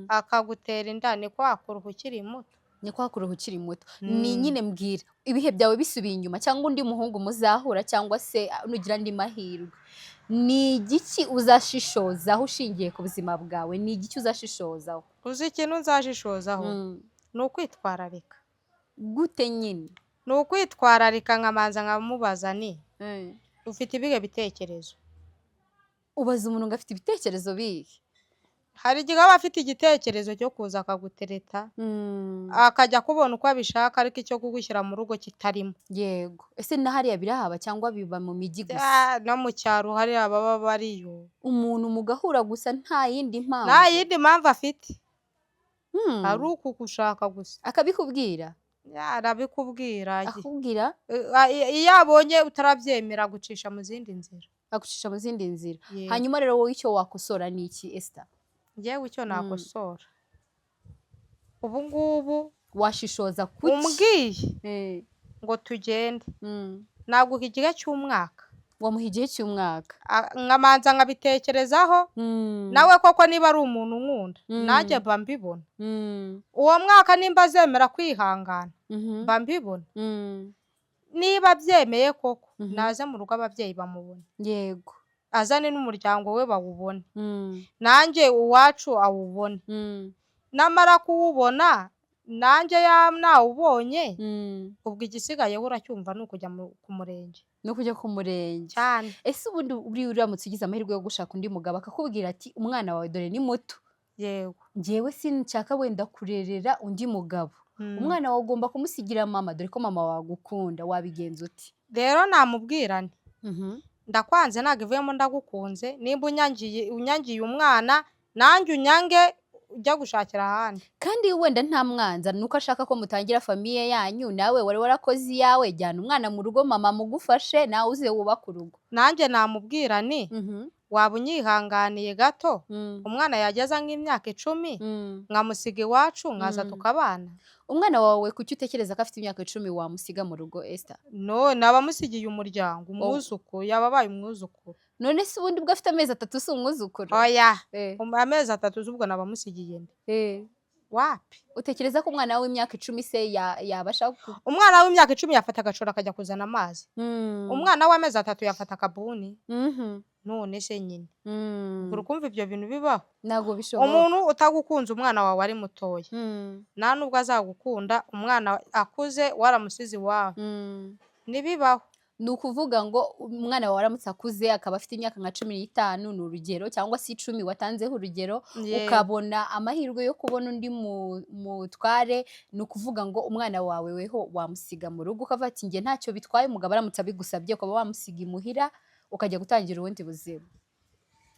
akagutera inda, ni kwakuruha ukiri muto. Ni nyine mbwira ibihe byawe bisubiye inyuma cyangwa undi muhungu muzahura cyangwa se nugira andi mahirwe, ni igiki uzashishozaho ushingiye ku buzima bwawe? Ni igiki uzashishozaho? Uzi ikintu nzashishozaho ni ukwitwararika. Gute nyine? Ni ukwitwararika, nkamanza nkamubaza ni ufite ibihe bitekerezo? Ubaza umuntu ngo afite ibitekerezo bihe? Hari igihe aba afite igitekerezo cyo kuza akagutereta akajya kubona uko abishaka, ariko icyo kugushyira mu rugo kitarimo. Yego. Ese na hariya birahaba cyangwa biba mu mijyi gusa? No mu cyaro hariya baba bariyo. Umuntu mugahura gusa nta yindi mpamvu? Nta yindi mpamvu afite, ari ukugushaka gusa. Akabikubwira? Arabikubwira. Akubwira? Iyo abonye utarabyemera agucisha mu zindi nzira. Agucisha mu zindi nzira. Hanyuma rero wowe icyo wakosora ni iki Esther? Ngewe icyo nakosora ubu ngubu, washishoza kuki umbwiye ngo tugende naguha igihe cy'umwaka wamuha igihe cy'umwaka nkamanza nkabitekerezaho nawe koko niba ari umuntu nkunda nanjye mba mbibona uwo mwaka nimba azemera kwihangana mba mbibona niba abyemeye koko naze mu rugo ababyeyi bamubona yego azane n'umuryango we bawubone nanjye uwacu awubone namara kuwubona nanjye nawubonye ubwo igisigaye uracyumva ni ukujya ku murenge no kujya ku murenge cyane. ese ubundi uramutse ugize amahirwe yo gushaka undi mugabo akakubwira ati umwana wawe dore ni muto, yego njyewe sinshaka wenda kurerera undi mugabo, umwana wawe ugomba kumusigira mama dore ko mama wagukunda, wabigenza uti? rero namubwirane ndakwanze ntabwo ivuyemo ndagukunze, nimba unyangiye umwana nanjye unyange ujya gushakira ahandi. Kandi wenda nta mwanza nuko ashaka ko mutangira famiye yanyu, nawe wari warakoze iyawe, jyana umwana mu rugo mama mugufashe nawe uze wubaka urugo. Nanjye namubwira ni waba unyihanganiye gato umwana yageza nk'imyaka 10 nkamusiga iwacu nkaza tukabana. Umwana wawe kuki utekereza ko afite imyaka 10 wamusiga mu rugo Esther? No, nabamusigiye umuryango, umwuzukuru yababaye umwuzukuru. None se ubundi bwo afite amezi 3 si umwuzukuru? Oya, amezi 3 zubwo nabamusigiye nde? Wapi? Utekereza ko umwana w'imyaka 10 se yabasha umwana w'imyaka 10 yafata agacora akajya kuzana amazi? Umwana w'amezi 3 yafata akabuni? None se nyine urukumva ibyo bintu bibaho? Nago bishoboka. Umuntu utagukunze umwana wawe ari mutoya nta nubwo azagukunda umwana akuze waramusizi wawe, nibibaho. Ni ukuvuga ngo umwana wawe aramutse akuze akaba afite imyaka nka 15 ni urugero, cyangwa se 10 watanzeho urugero, ukabona amahirwe yo kubona undi mutware, ni ukuvuga ngo umwana wawe weho wamusiga mu rugo ukavuga ati njye ntacyo bitwaye, umugabo aramutse abigusabye ukaba wamusiga imuhira ukajya gutangira ubundi buzima.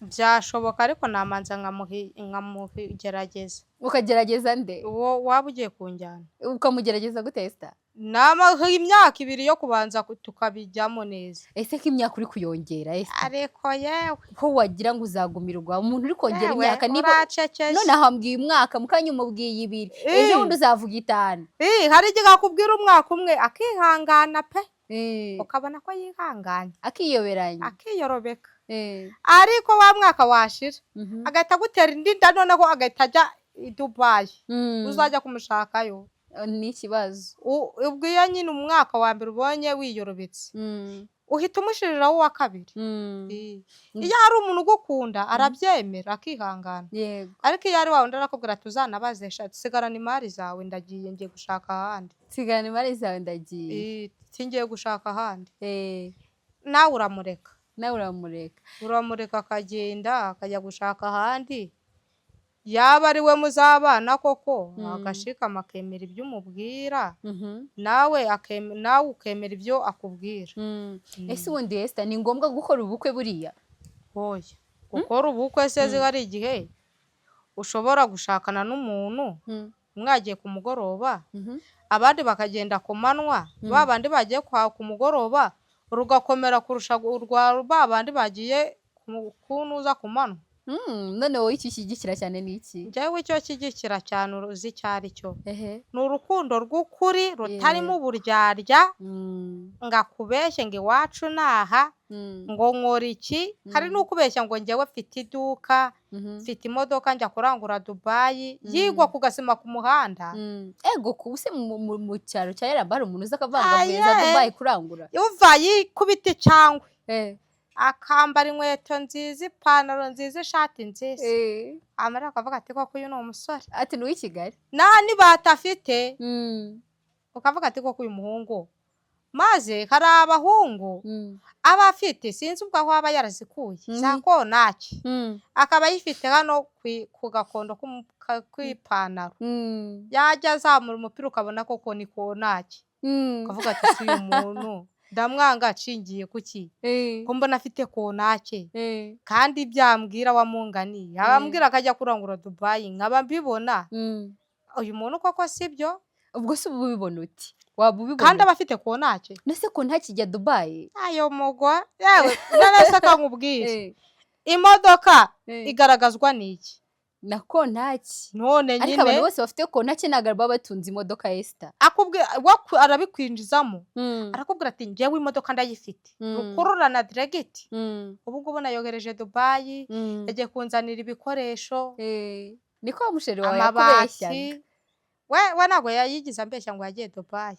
Byashoboka ariko namanza nkamugerageza. Ukagerageza nde? Waba ugiye kunjyana? Ukamugerageza gute Esther? Namaho imyaka 2 yo kubanza tukabijyamo neza. Ese ko imyaka uri kuyongera Esther? Ariko yewe ko wagira ngo uzagumirwa, umuntu uri kongera imyaka niba none ahambwiye umwaka mukanya umubwiye 2 ejo bundi uzavuga 5. Hari igihe akubwira umwaka umwe akihangana pe, ukabona ko yihanganye akiyoberanya akiyorobeka, ariko wa mwaka washira agahita gutera indi nda, noneho agahita ajya i Dubai, uzajya kumushakayo ni ikibazo. Ubwo iyo nyine umwaka wa mbere ubonye wiyorobetse uhita umushiriraho uwa kabiri. Iyo hari umuntu ugukunda arabyemera akihangana, ariko iyo ari wawe ndarakubwira tuzanabaze sigarana imari zawe ndagiye ngiye gushaka ahandi. Sigarana imari zawe ndagiye singiye gushaka ahandi. Nawe uramureka. Uramureka akagenda akajya gushaka ahandi, yaba ari we muzabana koko agashikama akemera ibyo umubwira, nawe ukemera ibyo akubwira. Ese ubundi Esther ni ngombwa gukora ubukwe buriya? Oya, gukora ubukwe se ari igihe ushobora gushakana n'umuntu mwagiye ku mugoroba abandi bakagenda ku manywa, babandi bagiye ku mugoroba rugakomera kurusha urwa babandi bagiye kunuza ku manywa. None wowe icyo ushyigikira cyane ni iki? Njyewe icyo nshyigikira cyane uzi icyo ari cyo, ni urukundo rw'ukuri rutarimo uburyarya, ngakubeshye ngo iwacu naha ngo nkora iki. Hari n'ukubeshya ngo njyewe mfite iduka, mfite imodoka njya kurangura Dubai, yigwa ku gasima ku muhanda. Ego kubuse mu cyaro cya Yaramba hari umuntu uza akavanga meza Dubai kurangura? Yuva yikubita cyangwa akambara inkweto nziza, ipantaro nziza, ishati nziza, amara akavuga ati koko uyu ni umusore, ati ni uw'i Kigali nani batafite, ukavuga ati koko uyu muhungu. Maze hari abahungu aba afite sinzi ubwo aho aba yarazikuye za konaki, akaba yifite hano ku gakondo kw'ipantaro, yajya azamura umupira ukabona koko ni konaki, ukavuga ati si uyu muntu ndamwanga acingiye kuki ko mbona afite konake, kandi byambwira wamunganiye abambwira akajya kurangura Dubai nkaba mbibona uyu muntu koko sibyo. Ubwo se ubibona uti? Waba ubibona kandi abafite konake? Nese konake ijya Dubai? Ayo mugwa yewe none se kankubwire imodoka igaragazwa n'iki? na kontaki none ariko abantu nyine bose bafite kontaki ntabwo baba batunze imodoka Esther. arabikwinjizamo arakubwira ati njyewe imodoka ndayifite rukururana diregiti ubu ngubu nayohereje Dubayi yagiye kunzanira ibikoresho niko musheri wawe yakubeshyaga. amabati we ntabwo yayigize ambeshya ngo yagiye Dubayi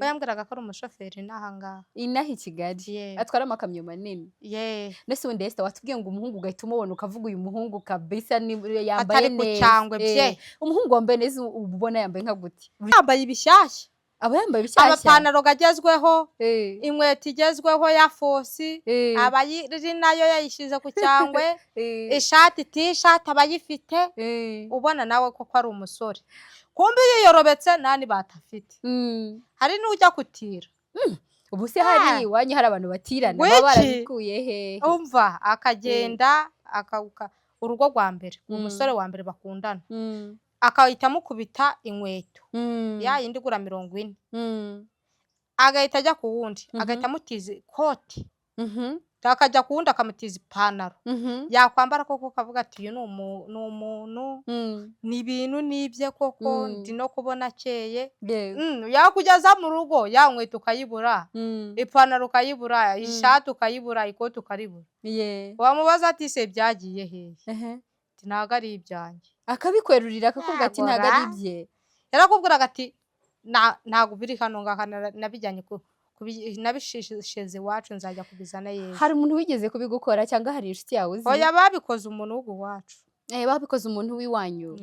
we yambwiraga ko ari umushoferi n'ahangaha inaha i Kigali atwara amakamyo manini. Nese ubundi Esther watubwiye ngo umuhungu ugahita umubona ukavuga uyu muhungu kabisa yambaye atari ku cyangwe bye umuhungu wambaye neza ubona yambaye nka gute? yambaye ibishyashya aba yambaye ibishyashya, amapantaro gagezweho inkweto igezweho ya fosi aba iri nayo yayishyize ku cyangwe ishati t-shirt aba ayifite ubona nawe koko ari umusore kumbe yiyorobetse nani batafite hari n'ujya kutira ubu se hari iwanyu hari abantu batirana baba barabikuye hehe? umva akagenda urugo rwa mbere umusore wa mbere bakundana akahita amukubita inkweto ya yindi igura 40 agahita ajya ku wundi agahita amutiza ikoti akajya ku wundi akamutiza ipantaro yakwambara koko kavuga ati uyu ni umuntu ni ibintu nibye koko ndi no kubona akeye yakugeza mu rugo ya nkweto ukayibura ipantaro ukayibura ishati ukayibura ikoti ukaribura wamubaza ati se byagiye hehe ntabwo ari ibyanjye akabikwerurira akakubwira ati ntabwo ari ibye yarakubwiraga ati ntabwo biri hano ngaha nabijyanye nabishisheze iwacu nzajya kubizana yewe. Hari umuntu wigeze kubigukora cyangwa hari inshuti yawe uzi? Oya babikoze umuntu w'ugu wacu. Babikoze umuntu w'iwanyu.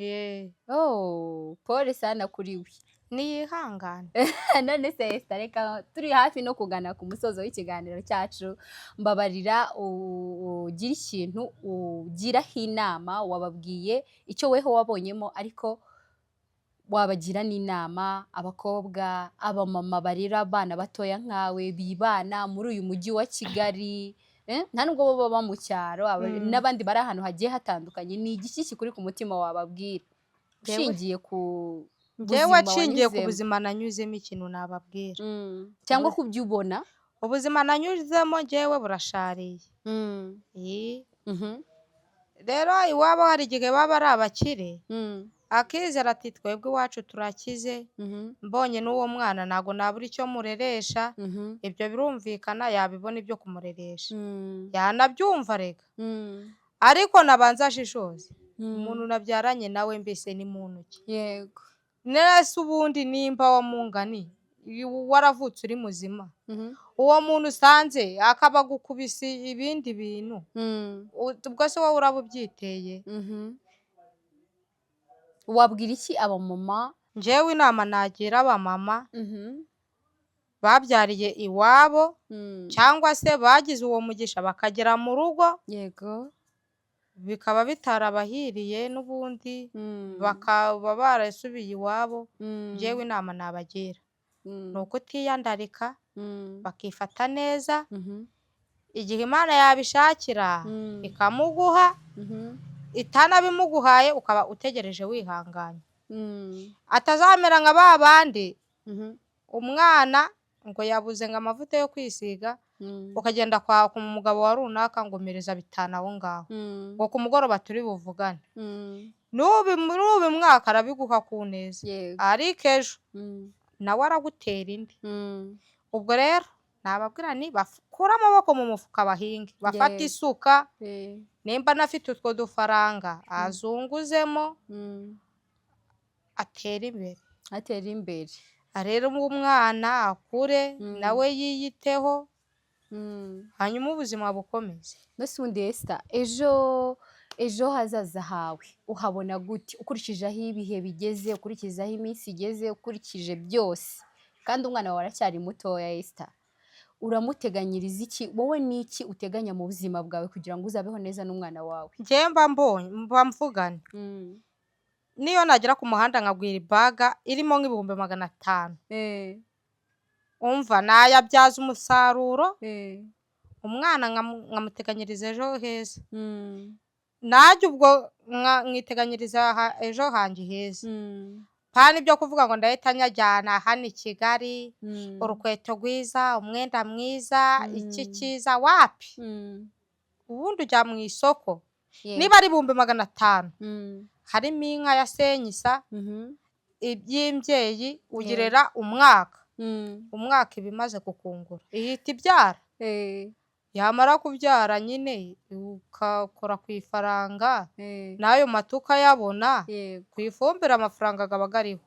Pole sana kuri we. Niyihangane. None se Esther reka turi hafi no kugana ku musozo w'ikiganiro cyacu mbabarira ugira ikintu ugiraho inama wababwiye icyo weho wabonyemo ariko wabagira n'inama abakobwa abamama barera abana batoya nkawe bibana muri uyu mujyi wa Kigali nta nubwo baba mu cyaro n'abandi bari ahantu hagiye hatandukanye ni igiki kikuri ku mutima wababwira ushingiye ku buzima nanyuzemo ikintu nababwira cyangwa ku byo ubona ubuzima nanyuzemo njyewe burashariye rero iwabo hari igihe baba ari abakire akizera ati twebwe iwacu turakize mbonye n'uwo mwana ntabwo nabura icyo mureresha ibyo birumvikana yabibona ibyo kumureresha yanabyumva rega ariko nabanza ashishoze umuntu nabyaranye nawe mbese ni muntu ki yego nese ubundi nimba wamungani waravutse uri muzima uwo muntu usanze akaba gukubise ibindi bintu ubwo se wowe uraba ubyiteye wabwira iki abamama? Njyewe inama nagira abamama babyariye iwabo cyangwa se bagize uwo mugisha bakagera mu rugo yego bikaba bitarabahiriye n'ubundi bakaba barasubiye iwabo njyewe inama nabagira ni ukutiyandarika bakifata neza igihe Imana yabishakira ikamuguha itanabimuguhaye ukaba utegereje wihanganye atazamera nka ba bandi umwana ngo yabuze ngo amavuta yo kwisiga ukagenda kwa umugabo wa runaka ngo mereza bitanu aho ngaho ngo ku mugoroba turi buvugane n'ubu mwaka arabiguha ku neza ariko ejo nawe aragutera indi ubwo rero nababwira ni bakura amaboko mu mufuka bahinge bafata isuka nimba nafite utwo dufaranga azunguzemo atera imbere rero umwana akure nawe yiyiteho hanyuma ubuzima bukomeze. Mbese ubundi Esther ejo hazaza hawe uhabona gute ukurikije aho ibihe bigeze ukurikije aho iminsi igeze ukurikije byose kandi umwana wawe aracyari mutoya Esther uramuteganyiriza iki wowe n'iki uteganya mu buzima bwawe kugira ngo uzabeho neza n'umwana wawe? Njye mba mvugane niyo nagera ku muhanda nkagwira ibaga irimo nk'ibihumbi 500 umva nayabyaza umusaruro umwana nkamuteganyiriza ejo heza najye ubwo mwiteganyiriza ejo hanjye heza pana ibyo kuvuga ngo ndahita nyajyana hano i Kigali urukweto rwiza umwenda mwiza iki cyiza wapi ubundi ujya mu isoko niba ari 500 harimo inka ya senyisa, iby'imbyeyi ugirira umwaka. Umwaka iba imaze kukungura ihita ibyara. Yamara kubyara nyine ukakora ku ifaranga, n'ayo mata ukayabona, ku ifumbire amafaranga aba ariho.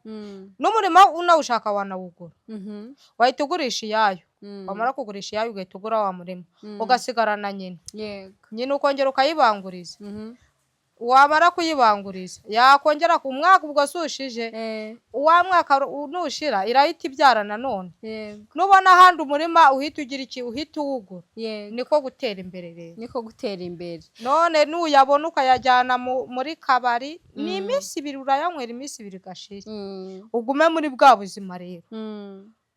N'umurima unawushaka wanawugura, wahita ugurisha iyayo. Wamara kugurisha iyayo ugahita ugura wa murima, ugasigarana nyina. Nyina ukongera ukayibanguriza. Wamara kuyibanguriza yakongera ku mwaka ubwo asushije, uwa mwaka nushira irahita ibyara nanone. Nubona ahandi umurima uhita ugira iki, uhita uwugura. Niko gutera imbere rero. Niko gutera imbere. None nuyabona ukayajyana muri kabari, ni iminsi 2 urayanywera, iminsi 2 gashira. Ugume muri bwa buzima rero.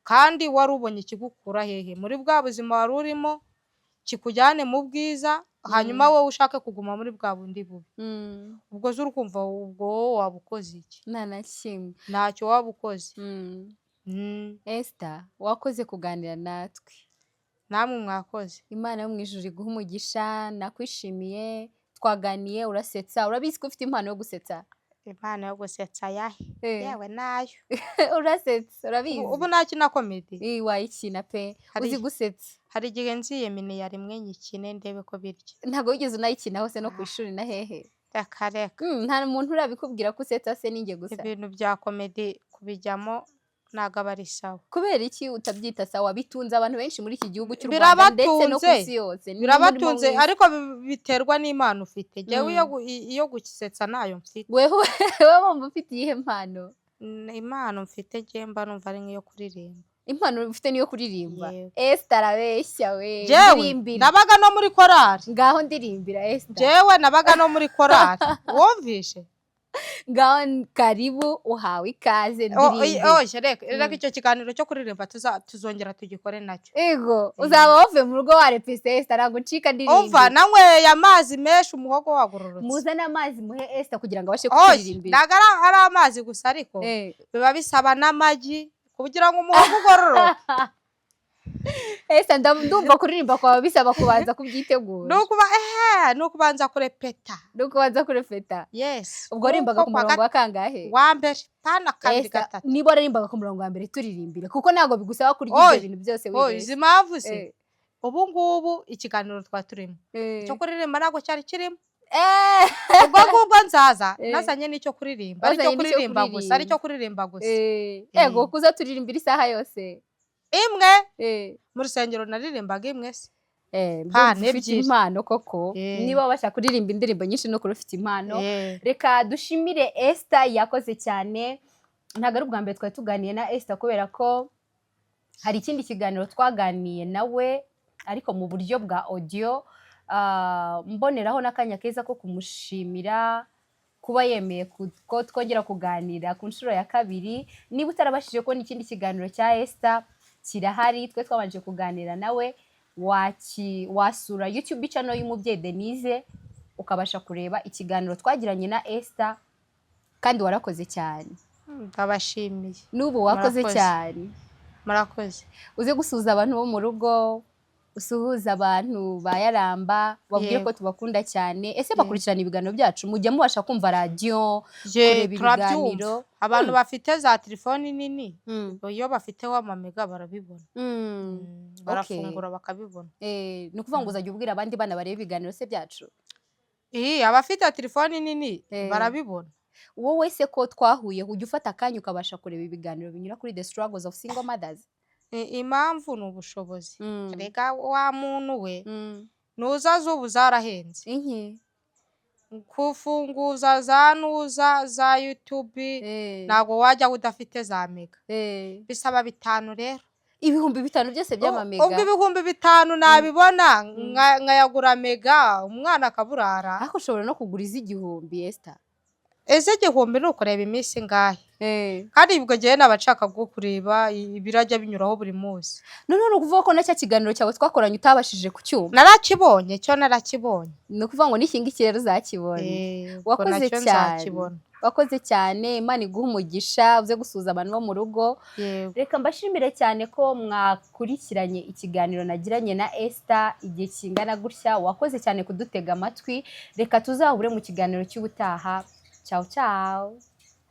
Kandi wari ubonye ikigukura hehe muri bwa buzima wari urimo, kikujyane mu bwiza, hanyuma wowe ushaka kuguma muri bwa bundi bubi. Ubwo zuri kumva ubwo wabukoze iki? Nta na kimwe. Ntacyo wabukoze. Esther, wakoze kuganira natwe. Namwe mwakoze. Imana yo mu ijuru iguha umugisha, nakwishimiye, twaganiye, urasetsa, urabizi ko ufite impano yo gusetsa. Impano yo gusetsa yahe? Yewe nayo. Urasetsa, urabizi. Ubu nakina comedy. Wayikina pe. Uzi gusetsa. Hari igihe nziye mini ya rimwe nyikine ndebe ko birya. Ntago wigeze unayikina hose no ku ishuri na hehe? Akareka. Nta muntu urabikubwira ko usetsa se ninjye gusa. Ibintu bya comedy kubijyamo naga bari sawa. Kubera iki utabyita sawa? Bitunze abantu benshi muri iki gihugu cy'u Rwanda ndetse no ku isi yose. Birabatunze ariko biterwa n'Imana ufite. Jewe iyo gusetsa nayo mfite. Wewe wumva ufite iyihe mpano? Impano mfite je mba numva ari nkiyo kuririmba. Impano ufite niyo kuririmba. Esther arabeshya we. Ndirimbira. Nabaga no muri korali. Ngaho ndirimbira Esther. Jewe nabaga no muri korali. Wumvishe? Ngaho karibu uhawe ikaze ndirimbira. Reka icyo kiganiro cyo kuririmba tuzongera tugikore nacyo. Ego, uzaba wove mu rugo wa repese Esther nagucika ndirimbira. Umva nanyweye amazi menshi umuhogo wagororotse. Muzana amazi muhe Esther kugira ngo abashe kuririmbira. Nagara ari amazi gusa ariko biba bisaba n'amagi kugira ngo umuhogo ugororoke. Esther ndumva kuririmba kwawe bisaba kubanza kubyitegura. Nukubanza kurepeta. Nukubanza kurepeta. Yes. Ubwo rimbaga ku murongo wa kangahe? Wa mbere pana kabiri gatatu. Niba rimbaga ku murongo wa mbere turirimbire kuko nago bigusaba kurya ibyo bintu byose wize. Izi mpamvu se. Ubu ngubu ikiganiro twaturimo. Cyo kuririmba nago cyari kirimo. Ubwo ngubwo nzaza nazanye n'icyo kuririmba. Aricyo kuririmba gusa. Ego kuza turirimbira isaha yose. Imwe mu rusengero naririmbaga imwe se. Ufite impano koko. Niba wabasha kuririmba indirimbo nyinshi no kurufite impano. Reka dushimire Esther, yakoze cyane. Ntago ari ubwa mbere twari tuganiye na Esther kubera ko hari ikindi kiganiro twaganiye nawe ariko mu buryo bwa audio. Mboneraho n'akanya keza ko kumushimira kuba yemeye ko twongera kuganira ku nshuro ya kabiri. Niba utarabashije kubona ikindi kiganiro cya Esther kirahari, twe twabanje kuganira nawe, wasura YouTube channel y'umubyeyi Denise ukabasha kureba ikiganiro twagiranye na Esther, kandi warakoze cyane. Ndabashimiye. Nubu wakoze cyane. Murakoze. Uze gusuza abantu bo mu rugo, usuhuza abantu bayaramba, babwiye ko tubakunda cyane. Ese bakurikirana ibiganiro byacu mujya mubasha kumva radio, kureba ibiganiro? Abantu bafite za telefoni nini, iyo bafiteho amamega barabibona. Barafungura bakabibona. Ni ukuvuga ngo uzajya ubwira abandi bana bareba ibiganiro se byacu? Abafite telefoni nini barabibona. Wowe se ko twahuye ujya ufata akanya ukabasha kureba ibiganiro binyura kuri The Struggles of Single Mothers? Impamvu ni ubushobozi. Rega wa muntu we nuza ubu zarahenze. Kufunguza za YouTube ntago wajya udafite za mega. Bisaba 5 rero. Ibihumbi 5 byose by'amamega. Ubwo ibihumbi 5 nabibona nkayagura mega umwana akaburara. Ariko ushobora no kugura iz'igihumbi Esther. Ese igihumbi ni ukureba iminsi ngahe. Kandi ibwo gihe nabashaka bwo kureba ibirajya binyuraho buri munsi. None ukuvuga ko nacyo kiganiro cyawe twakoranye utabashije kucyumva? Narakibonye, cyo narakibonye. Ni ukuvuga ngo n'iki ngiki rero uzakibonye. Wakoze cyane. Wakoze cyane, Imana iguha umugisha, uze gusuza abantu bo mu rugo. Reka mbashimire cyane ko mwakurikiranye ikiganiro nagiranye na Esther igihe kingana gutya. Wakoze cyane kudutega amatwi. Reka tuzahure mu kiganiro cy'ubutaha. ciao ciao.